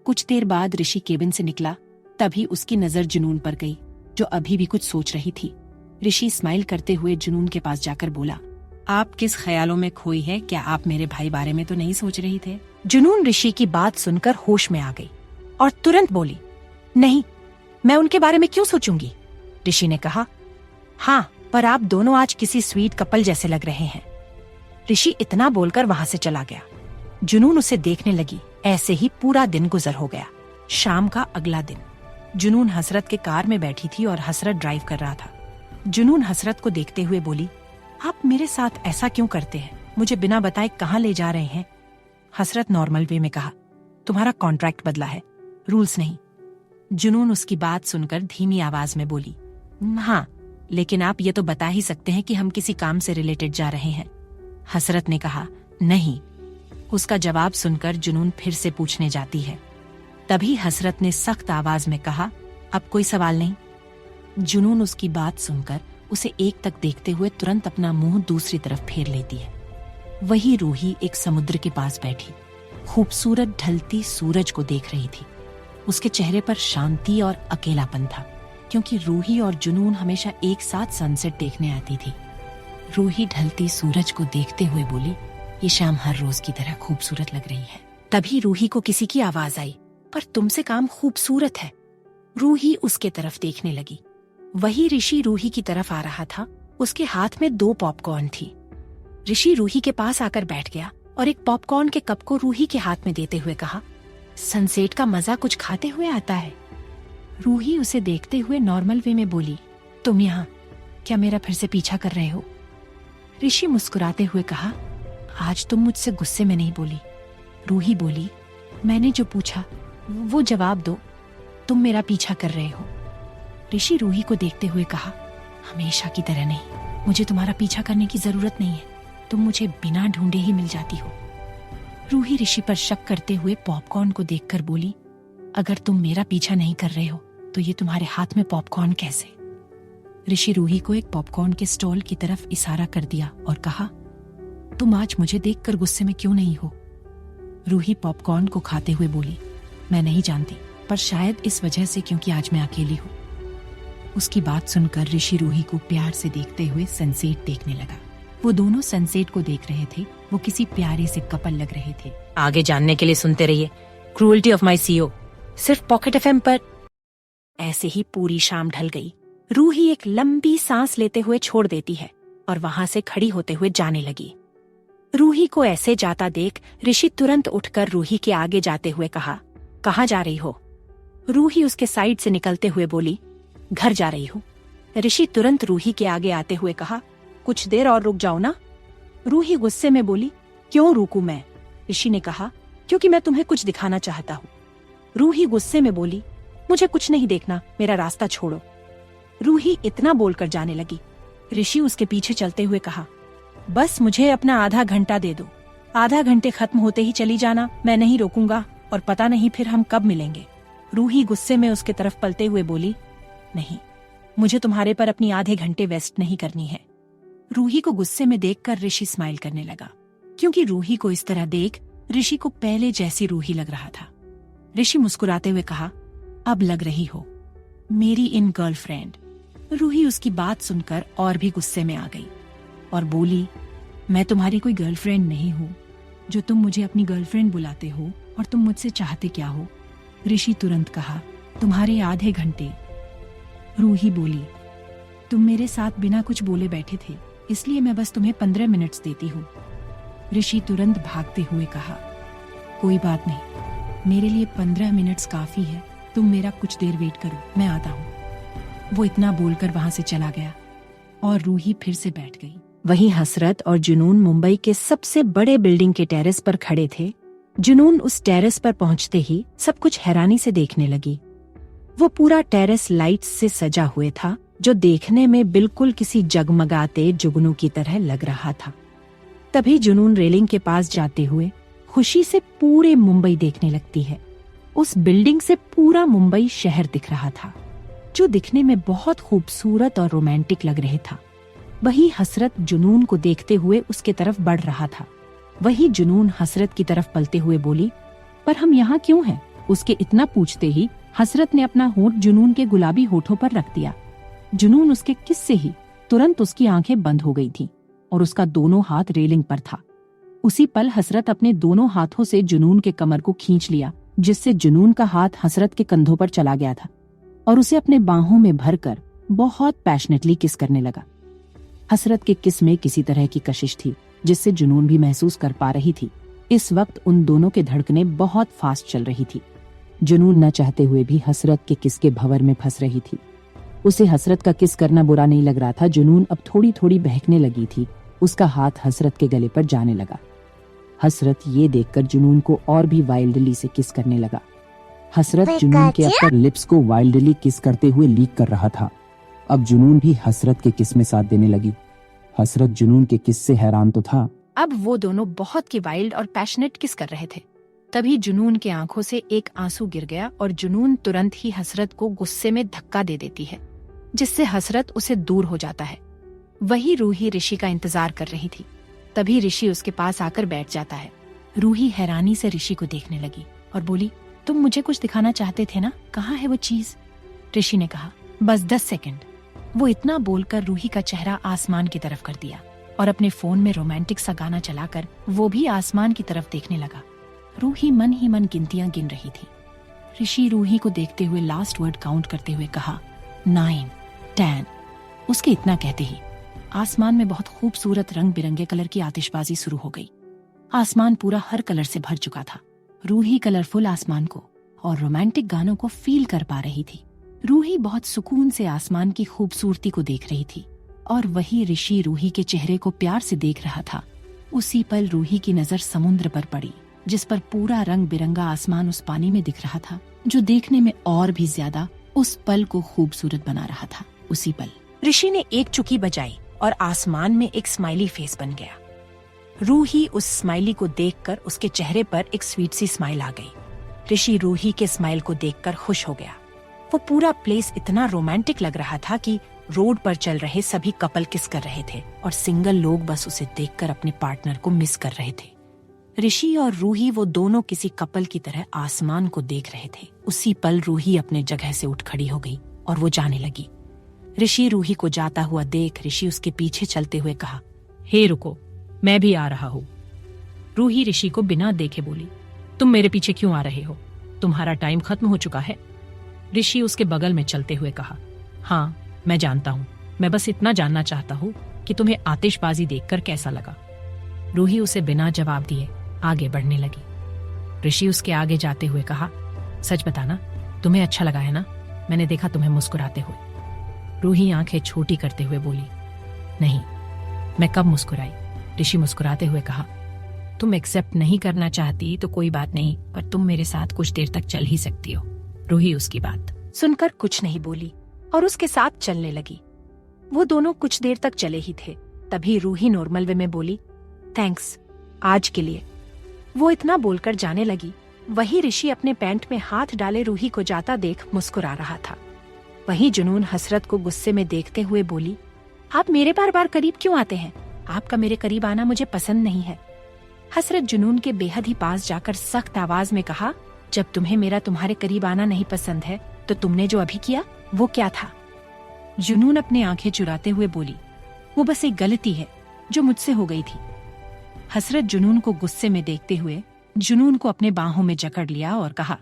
कुछ देर बाद ऋषि केबिन से निकला, तभी उसकी नजर जुनून पर गई, जो अभी भी कुछ सोच रही थी। ऋषि स्माइल करते हुए जुनून के पास जाकर बोला, आप किस ख्यालों में खोई है? क्या आप मेरे भाई बारे में तो नहीं सोच रही थे? जुनून ऋषि की बात सुनकर होश में आ गई और तुरंत बोली, नहीं, मैं उनके बारे में क्यों सोचूंगी? ऋषि ने कहा, हाँ, पर आप दोनों आज किसी स्वीट कपल जैसे लग रहे हैं। ऋषि इतना बोलकर वहां से चला गया। जुनून उसे देखने लगी। ऐसे ही पूरा दिन गुजर हो गया। शाम का अगला दिन जुनून हसरत के कार में बैठी थी और हसरत ड्राइव कर रहा था। जुनून हसरत को देखते हुए बोली, आप मेरे साथ ऐसा क्यों करते हैं? मुझे बिना बताए कहाँ ले जा रहे हैं? हसरत नॉर्मल वे में कहा, तुम्हारा कॉन्ट्रैक्ट बदला है, रूल्स नहीं। जुनून उसकी बात सुनकर धीमी आवाज में बोली, हाँ, लेकिन आप ये तो बता ही सकते हैं कि हम किसी काम से रिलेटेड जा रहे हैं। हसरत ने कहा। नहीं। उसका जवाब सुनकर जुनून फिर से पूछने जाती है। तभी हसरत ने सख्त आवाज में कहा, अब कोई सवाल नहीं। जुनून उसकी बात सुनकर उसे एक तक देखते हुए तुरंत अपना मुंह दूसरी तरफ फेर लेती है। वही रूही एक समुद्र के पास बैठी खूबसूरत ढलती सूरज को देख रही थी। उसके चेहरे पर शांति और अकेलापन था, क्योंकि रूही और जुनून हमेशा एक साथ सनसेट देखने आती थी। रूही ढलती सूरज को देखते हुए बोली, ये शाम हर रोज की तरह खूबसूरत लग रही है। तभी रूही को किसी की आवाज आई, पर तुमसे काम खूबसूरत है। रूही उसके तरफ देखने लगी। वही ऋषि रूही की तरफ आ रहा था। उसके हाथ में 2 पॉपकॉर्न थी। ऋषि रूही के पास आकर बैठ गया और एक पॉपकॉर्न के कप को रूही के हाथ में देते हुए कहा, सनसेट का मजा कुछ खाते हुए आता है। रूही उसे देखते हुए नॉर्मल वे में बोली, तुम यहाँ क्या मेरा फिर से पीछा कर रहे हो? ऋषि मुस्कुराते हुए कहा, आज तुम मुझसे गुस्से में नहीं बोली। रूही बोली, मैंने जो पूछा वो जवाब दो। तुम मेरा पीछा कर रहे हो? ऋषि रूही को देखते हुए कहा, हमेशा की तरह नहीं, मुझे तुम्हारा पीछा करने की जरूरत नहीं है। तुम मुझे बिना ढूंढे ही मिल जाती हो। रूही ऋषि पर शक करते हुए पॉपकॉर्न को देखकर बोली, अगर तुम मेरा पीछा नहीं कर रहे हो तो ये तुम्हारे हाथ में पॉपकॉर्न कैसे? ऋषि रूही को एक पॉपकॉर्न के स्टॉल की तरफ इशारा कर दिया और कहा, तुम आज मुझे देखकर गुस्से में क्यों नहीं हो? रूही पॉपकॉर्न को खाते हुए बोली, मैं नहीं जानती, पर शायद इस वजह से क्योंकि आज मैं अकेली हूँ। उसकी बात सुनकर ऋषि रूही को प्यार से देखते हुए सनसेट देखने लगा। वो दोनों सनसेट को देख रहे थे। वो किसी प्यारे से कपल लग रहे थे। आगे जानने के लिए सुनते रहिए क्रूएल्टी ऑफ माई सीईओ, सिर्फ पॉकेट एफएम पर। ऐसे ही पूरी शाम ढल गई। रूही एक लंबी सांस लेते हुए छोड़ देती है और वहां से खड़ी होते हुए जाने लगी। रूही को ऐसे जाता देख ऋषि तुरंत उठकर रूही के आगे जाते हुए कहा, कहाँ जा रही हो? रूही उसके साइड से निकलते हुए बोली, घर जा रही हूँ। ऋषि तुरंत रूही के आगे आते हुए कहा, कुछ देर और रुक जाओ ना। रूही गुस्से में बोली, क्यों रुकूं मैं? ऋषि ने कहा, क्योंकि मैं तुम्हें कुछ दिखाना चाहता हूँ। रूही गुस्से में बोली, मुझे कुछ नहीं देखना, मेरा रास्ता छोड़ो। रूही इतना बोलकर जाने लगी। ऋषि उसके पीछे चलते हुए कहा, बस मुझे अपना आधा घंटा दे दो। आधा घंटे खत्म होते ही चली जाना, मैं नहीं रोकूंगा और पता नहीं फिर हम कब मिलेंगे। रूही गुस्से में उसके तरफ पलते हुए बोली, नहीं, मुझे तुम्हारे पर अपनी आधे घंटे वेस्ट नहीं करनी है। रूही को गुस्से में देखकर ऋषि स्माइल करने लगा, क्योंकि रूही को इस तरह देख ऋषि को पहले जैसी रूही लग रहा था। ऋषि मुस्कुराते हुए कहा, अब लग रही हो मेरी इन गर्लफ्रेंड। रूही उसकी बात सुनकर और भी गुस्से में आ गई और बोली, मैं तुम्हारी कोई गर्लफ्रेंड नहीं हूँ जो तुम मुझे अपनी गर्लफ्रेंड बुलाते हो, और तुम मुझसे चाहते क्या हो? ऋषि तुरंत कहा, तुम्हारे आधे घंटे। रूही बोली, तुम मेरे साथ बिना कुछ बोले बैठे थे, इसलिए मैं बस तुम्हें 15 मिनट्स देती हूँ। ऋषि तुरंत भागते हुए कहा, कोई बात नहीं, मेरे लिए 15 मिनट्स काफी है। तुम मेरा कुछ देर वेट करो, मैं आता हूँ। वो इतना बोलकर वहां से चला गया और रूही फिर से बैठ गई। वहीं हसरत और जुनून मुंबई के सबसे बड़े बिल्डिंग के टेरेस पर खड़े थे। जुनून उस टेरेस पर पहुंचते ही सब कुछ हैरानी से देखने लगी। वो पूरा टेरेस लाइट्स से सजा हुए था, जो देखने में बिल्कुल किसी जगमगाते जुगनू की तरह लग रहा था। तभी जुनून रेलिंग के पास जाते हुए खुशी से पूरे मुंबई देखने लगती है। उस बिल्डिंग से पूरा मुंबई शहर दिख रहा था, जो दिखने में बहुत खूबसूरत और रोमांटिक लग रहा था। वही हसरत जुनून को देखते हुए उसके तरफ बढ़ रहा था। वही जुनून हसरत की तरफ पलते हुए बोली, पर हम यहाँ क्यों हैं? उसके इतना पूछते ही हसरत ने अपना होंठ जुनून के गुलाबी होठों पर रख दिया। जुनून उसके किस से ही तुरंत उसकी आंखें बंद हो गई थीं और उसका दोनों हाथ रेलिंग पर था। उसी पल हसरत अपने दोनों हाथों से जुनून के कमर को खींच लिया, जिससे जुनून का हाथ हसरत के कंधों पर चला गया था और उसे अपने बाहों में भरकर बहुत पैशनेटली किस करने लगा। हसरत के किस में किसी तरह की कशिश थी, जिससे जुनून भी महसूस कर पा रही थी। इस वक्त उन दोनों के धड़कनें बहुत फास्ट चल रही थी। जुनून न चाहते हुए भी हसरत के किस के भंवर में फंस रही थी। उसे हसरत का किस करना बुरा नहीं लग रहा था। जुनून अब थोड़ी थोड़ी बहकने लगी थी। उसका हाथ हसरत के गले पर जाने लगा। हसरत ये देखकर जुनून को और भी वाइल्डली से किस करने लगा। हसरत जुनून के अपर लिप्स को वाइल्डली किस करते हुए लीक कर रहा था। अब जुनून भी हसरत के किस में साथ देने लगी। हसरत जुनून के किस से हैरान तो था। अब वो दोनों बहुत की वाइल्ड और पैशनेट किस कर रहे थे। तभी जुनून के आंखों से एक आंसू गिर गया और जुनून तुरंत ही हसरत को गुस्से में धक्का दे देती है, जिससे हसरत उसे दूर हो जाता है। वही रूही ऋषि का इंतजार कर रही थी। तभी ऋषि उसके पास आकर बैठ जाता है। रूही हैरानी से ऋषि को देखने लगी और बोली, तुम मुझे कुछ दिखाना चाहते थे ना, कहाँ है वो चीज? ऋषि ने कहा, बस 10 सेकंड। वो इतना बोलकर रूही का चेहरा आसमान की तरफ कर दिया और अपने फोन में रोमांटिक सा गाना चलाकर वो भी आसमान की तरफ देखने लगा। रूही मन ही मन गिनतियां गिन रही थी। ऋषि रूही को देखते हुए लास्ट वर्ड काउंट करते हुए कहा, 9, 10। उसके इतना कहते ही आसमान में बहुत खूबसूरत रंग बिरंगे कलर की आतिशबाजी शुरू हो गई। आसमान पूरा हर कलर से भर चुका था। रूही कलरफुल आसमान को और रोमांटिक गानों को फील कर पा रही थी। रूही बहुत सुकून से आसमान की खूबसूरती को देख रही थी और वही ऋषि रूही के चेहरे को प्यार से देख रहा था। उसी पल रूही की नजर समुद्र पर पड़ी, जिस पर पूरा रंग बिरंगा आसमान उस पानी में दिख रहा था, जो देखने में और भी ज्यादा उस पल को खूबसूरत बना रहा था। उसी पल ऋषि ने एक चुकी बजाई और आसमान में एक स्माइली फेस बन गया। रूही उस स्माइली को देखकर उसके चेहरे पर एक स्वीट सी स्माइल आ गई। ऋषि रूही के स्माइल को देखकर खुश हो गया। वो पूरा प्लेस इतना रोमांटिक लग रहा था कि रोड पर चल रहे सभी कपल किस कर रहे थे और सिंगल लोग बस उसे देखकर अपने पार्टनर को मिस कर रहे थे। ऋषि और रूही वो दोनों किसी कपल की तरह आसमान को देख रहे थे। उसी पल रूही अपने जगह से उठ खड़ी हो गई और वो जाने लगी। ऋषि रूही को जाता हुआ देख ऋषि उसके पीछे चलते हुए कहा, हे रुको, मैं भी आ रहा हूँ। रूही ऋषि को बिना देखे बोली, तुम मेरे पीछे क्यों आ रहे हो? तुम्हारा टाइम खत्म हो चुका है। ऋषि उसके बगल में चलते हुए कहा, हाँ मैं जानता हूँ, मैं बस इतना जानना चाहता हूँ कि तुम्हें आतिशबाजी देखकर कैसा लगा। रूही उसे बिना जवाब दिए आगे बढ़ने लगी। ऋषि उसके आगे जाते हुए कहा, सच बताना, तुम्हें अच्छा लगा है ना? मैंने देखा तुम्हें मुस्कुराते हुए। रूही आंखें छोटी करते हुए बोली, नहीं, मैं कब मुस्कुराई? ऋषि मुस्कुराते हुए कहा, तुम एक्सेप्ट नहीं करना चाहती तो कोई बात नहीं, पर तुम मेरे साथ कुछ देर तक चल ही सकती हो। रूही उसकी बात सुनकर कुछ नहीं बोली और उसके साथ चलने लगी। वो दोनों कुछ देर तक चले ही थे। तभी रूही नॉर्मल वे में बोली, थैंक्स आज के लिए। वो इतना बोलकर जाने लगी। वही ऋषि अपने पैंट में हाथ डाले रूही को जाता देख मुस्कुरा रहा था। वही जुनून हसरत को गुस्से में देखते हुए बोली, आप मेरे बार बार करीब क्यों आते हैं? आपका मेरे करीब आना मुझे पसंद नहीं है। हसरत जुनून के बेहद ही पास जाकर सख्त आवाज में कहा, जब तुम्हें मेरा तुम्हारे करीब आना नहीं पसंद है तो तुमने जो अभी किया वो क्या था? जुनून अपनी आंखें चुराते हुए बोली, वो बस एक गलती है जो मुझसे हो गई थी। हसरत जुनून को गुस्से में देखते हुए जुनून को अपने बाहों में जकड़ लिया और कहा,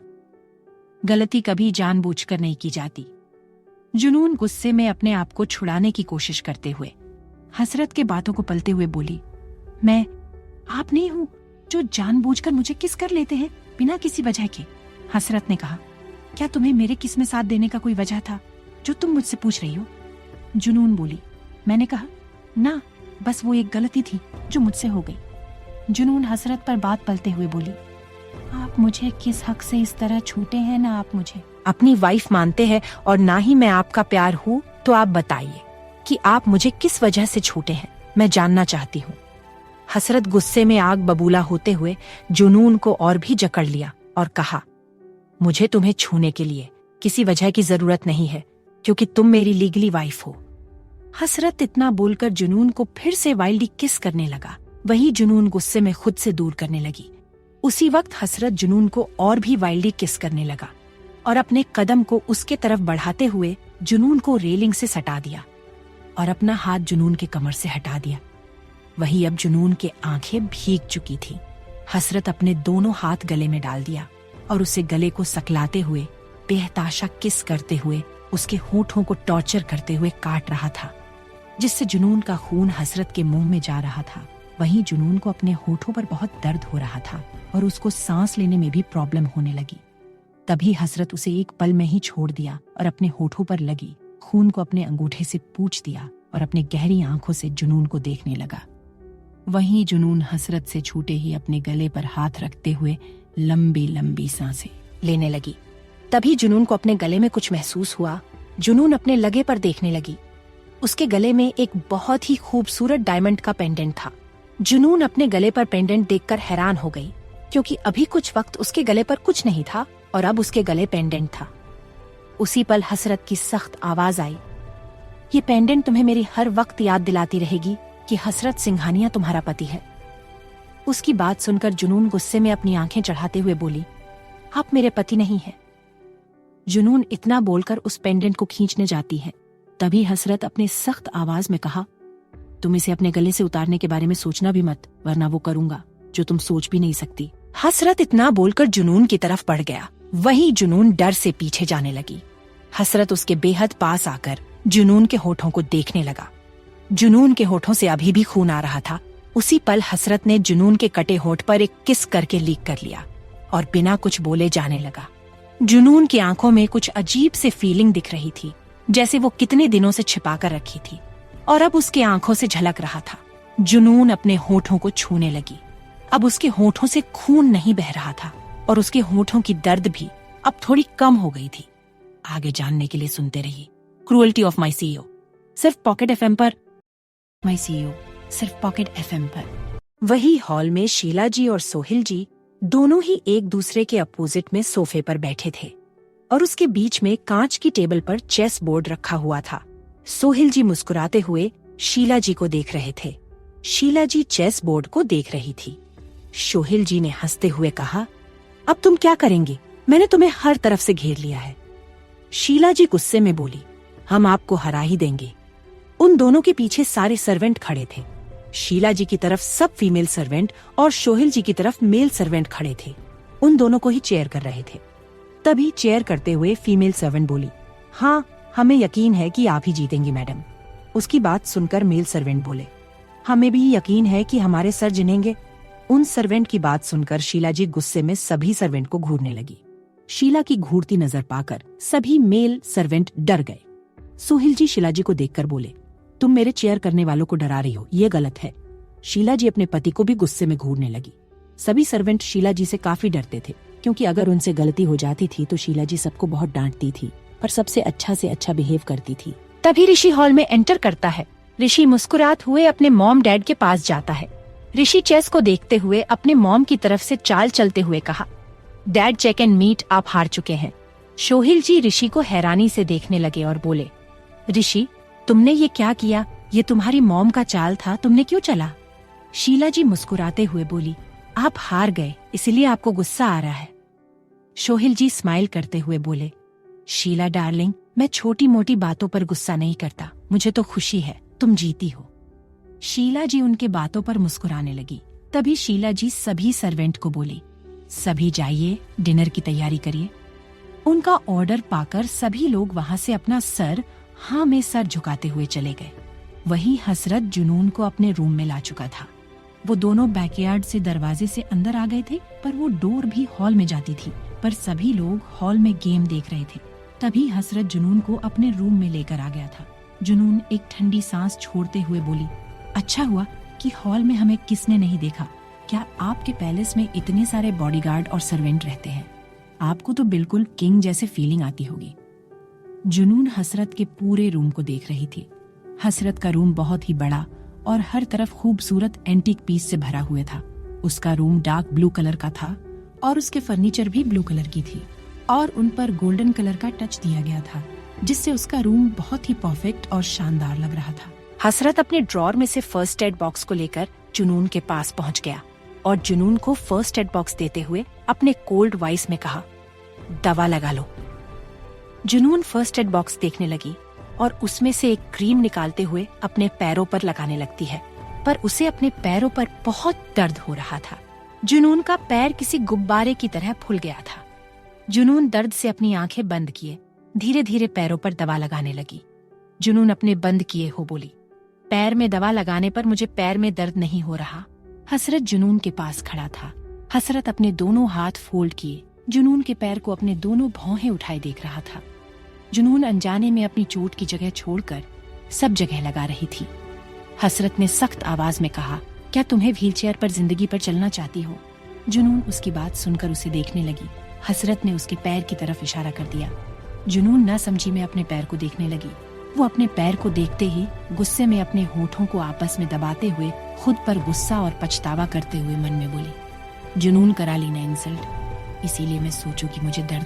गलती कभी जानबूझकर नहीं की जाती। जुनून गुस्से में अपने आप को छुड़ाने की कोशिश करते हुए हसरत के बातों को पलते हुए बोली, मैं आप नहीं हूं जो जानबूझकर मुझे किस कर लेते हैं बिना किसी वजह के। हसरत ने कहा, क्या तुम्हें मेरे किस में साथ देने का कोई वजह था जो तुम मुझसे पूछ रही हो? जुनून बोली, मैंने कहा ना, बस वो एक गलती थी जो मुझसे हो गई। जुनून हसरत पर बात पलते हुए बोली, आप मुझे किस हक से इस तरह छूटे हैं? ना आप मुझे अपनी वाइफ मानते हैं और ना ही मैं आपका प्यार हूँ, तो आप बताइए कि आप मुझे किस वजह से छूटे हैं, मैं जानना चाहती हूँ। हसरत गुस्से में आग बबूला होते हुए जुनून को और भी जकड़ लिया और कहा, मुझे तुम्हें छूने के लिए किसी वजह की जरूरत नहीं है, क्योंकि तुम मेरी लीगली वाइफ हो। हसरत इतना बोलकर जुनून को फिर से वाइल्डली किस करने लगा। वही जुनून गुस्से में खुद से दूर करने लगी। उसी वक्त हसरत जुनून को और भी वाइल्डली किस करने लगा और अपने कदम को उसके तरफ बढ़ाते हुए जुनून को रेलिंग से सटा दिया और अपना हाथ जुनून के कमर से हटा दिया। वही अब जुनून के आंखें भीग चुकी थी। हसरत अपने दोनों हाथ गले में डाल दिया और उसे गले को सकलाते हुए बेहताशा किस करते हुए उसके होठों को टॉर्चर करते हुए काट रहा था, जिससे जुनून का खून हसरत के मुंह में जा रहा था। वहीं जुनून को अपने होठों पर बहुत दर्द हो रहा था और उसको सांस लेने में भी प्रॉब्लम होने लगी। तभी हसरत उसे एक पल में ही छोड़ दिया और अपने होठों पर लगी खून को अपने अंगूठे से पूंछ दिया और अपने गहरी आंखों से जुनून को देखने लगा। वहीं जुनून हसरत से छूटे ही अपने गले पर हाथ रखते हुए लंबी लंबी सांसें लेने लगी। तभी जुनून को अपने गले में कुछ महसूस हुआ जुनून अपने लगे पर देखने लगी। उसके गले में एक बहुत ही खूबसूरत डायमंड का पेंडेंट था। जुनून अपने गले पर पेंडेंट देखकर हैरान हो गई, क्योंकि अभी कुछ वक्त उसके गले पर कुछ नहीं था और अब उसके गले पेंडेंट था। उसी पल हसरत की सख्त आवाज आई, ये पेंडेंट तुम्हें मेरी हर वक्त याद दिलाती रहेगी कि हसरत सिंघानिया तुम्हारा पति है। उसकी बात सुनकर जुनून गुस्से में अपनी आंखें चढ़ाते हुए बोली, आप मेरे पति नहीं हैं। जुनून इतना बोलकर उस पेंडेंट को खींचने जाती है, तभी हसरत अपने सख्त आवाज में कहा, तुम इसे अपने गले से उतारने के बारे में सोचना भी मत, वरना वो करूंगा जो तुम सोच भी नहीं सकती। हसरत इतना बोलकर जुनून की तरफ बढ़ गया। वहीं जुनून डर से पीछे जाने लगी। हसरत उसके बेहद पास आकर जुनून के होठों को देखने लगा। जुनून के होठों से अभी भी खून आ रहा था। उसी पल हसरत ने जुनून के कटे होठ पर एक किस करके लीक कर लिया और बिना कुछ बोले जाने लगा। जुनून की आंखों में कुछ अजीब से फीलिंग दिख रही थी, जैसे वो कितने दिनों से छिपा कर रखी थी और अब उसके आंखों से झलक रहा था। जुनून अपने होठों को छूने लगी। अब उसके होठों से खून नहीं बह रहा था और उसके होठों की दर्द भी अब थोड़ी कम हो गई थी। आगे जानने के लिए सुनते रहिए क्रूएल्टी ऑफ माई सीईओ, सिर्फ पॉकेट एफएम पर। माई सीईओ सिर्फ पॉकेट एफएम पर। वही हॉल में शीला जी और सोहिल जी दोनों ही एक दूसरे के अपोजिट में सोफे पर बैठे थे और उसके बीच में कांच की टेबल पर चेस बोर्ड रखा हुआ था। सोहिल जी मुस्कुराते हुए शीला जी को देख रहे थे। शीला जी चेस बोर्ड को देख रही थी। सोहिल जी ने हंसते हुए कहा, अब तुम क्या करेंगे? मैंने तुम्हें हर तरफ से घेर लिया है। शीला जी गुस्से में बोली, हम आपको हरा ही देंगे। उन दोनों के पीछे सारे सर्वेंट खड़े थे। शीला जी की तरफ सब फीमेल सर्वेंट और सोहिल जी की तरफ मेल सर्वेंट खड़े थे। उन दोनों को ही चेयर कर रहे थे। तभी चेयर करते हुए फीमेल सर्वेंट बोली, हाँ, हमें यकीन है कि आप ही जीतेंगी मैडम। उसकी बात सुनकर मेल सर्वेंट बोले, हमें भी यकीन है कि हमारे सर जिनेंगे। उन सर्वेंट की बात सुनकर शीला जी गुस्से में सभी सर्वेंट को घूरने लगी। शीला की घूरती नजर पाकर सभी मेल सर्वेंट डर गए। सोहिल जी शीला जी को देखकर बोले, तुम मेरे चेयर करने वालों को डरा रही हो, ये गलत है। शीला जी अपने पति को भी गुस्से में घूरने लगी। सभी सर्वेंट शीला जी से काफी डरते थे, क्योंकि अगर उनसे गलती हो जाती थी तो शीला जी सबको बहुत डांटती थी, पर सबसे अच्छा से अच्छा बिहेव करती थी। तभी ऋषि हॉल में एंटर करता है। ऋषि मुस्कुराते हुए अपने मॉम डैड के पास जाता है। ऋषि चेस को देखते हुए अपने मॉम की तरफ से चाल चलते हुए कहा, डैड चेक एंड मीट, आप हार चुके हैं। सोहिल जी ऋषि को हैरानी से देखने लगे और बोले, ऋषि तुमने ये क्या किया? ये तुम्हारी मॉम का चाल था, तुमने क्यों चला? शीला जी मुस्कुराते हुए बोली, आप हार गए इसलिए आपको गुस्सा आ रहा है। सोहिल जी स्माइल करते हुए बोले, शीला डार्लिंग, मैं छोटी मोटी बातों पर गुस्सा नहीं करता, मुझे तो खुशी है तुम जीती हो। शीला जी उनके बातों पर मुस्कुराने लगी। तभी शीला जी सभी सर्वेंट को बोली, सभी जाइए, डिनर की तैयारी करिए। उनका ऑर्डर पाकर सभी लोग वहां से अपना सर हाँ में सर झुकाते हुए चले गए। वहीं हसरत जुनून को अपने रूम में ला चुका था। वो दोनों बैकयार्ड से दरवाजे से अंदर आ गए थे, पर वो डोर भी हॉल में जाती थी, पर सभी लोग हॉल में गेम देख रहे थे। तभी हसरत जुनून को अपने रूम में लेकर आ गया था। जुनून एक ठंडी सांस छोड़ते हुए बोली, अच्छा हुआ कि हॉल में हमें किसने नहीं देखा। क्या आपके पैलेस में इतने सारे बॉडीगार्ड और सर्वेंट रहते हैं? आपको तो बिल्कुल किंग जैसे फीलिंग आती होगी। जुनून हसरत के पूरे रूम को देख रही थी। हसरत का रूम बहुत ही बड़ा और हर तरफ खूबसूरत एंटीक पीस से भरा हुआ था। उसका रूम डार्क ब्लू कलर का था और उसके फर्नीचर भी ब्लू कलर की थी और उन पर गोल्डन कलर का टच दिया गया था, जिससे उसका रूम बहुत ही परफेक्ट और शानदार लग रहा था। हसरत अपने ड्रॉर में से फर्स्ट एड बॉक्स को लेकर जुनून के पास पहुंच गया और जुनून को फर्स्ट एड बॉक्स देते हुए अपने कोल्ड वॉइस में कहा, दवा लगा लो। जुनून फर्स्ट एड बॉक्स देखने लगी और उसमें से एक क्रीम निकालते हुए अपने पैरों पर लगाने लगती है, पर उसे अपने पैरों पर बहुत दर्द हो रहा था। जुनून का पैर किसी गुब्बारे की तरह फूल गया था। जुनून दर्द से अपनी आंखें बंद किए धीरे धीरे पैरों पर दवा लगाने लगी। जुनून अपने बंद किए हो बोली, पैर में दवा लगाने पर मुझे पैर में दर्द नहीं हो रहा। हसरत जुनून के पास खड़ा था। हसरत अपने दोनों हाथ फोल्ड किए जुनून के पैर को अपने दोनों भौहें उठाए देख रहा था। जुनून अनजाने में अपनी चोट की जगह छोड़कर सब जगह लगा रही थी। हसरत ने सख्त आवाज में कहा, क्या तुम्हें व्हीलचेयर पर जिंदगी पर चलना चाहती हो? जुनून उसकी बात सुनकर उसे देखने लगी। हसरत ने उसके पैर की तरफ इशारा कर दिया। जुनून न समझी मैं अपने पैर को देखने लगी। वो अपने पैर को देखते ही गुस्से में अपने होठों को आपस में दबाते हुए खुद पर गुस्सा और पछतावा करते हुए मन में बोली, जुनून करा ली ना इंसल्ट, इसीलिए मैं सोचूं कि मुझे दर्द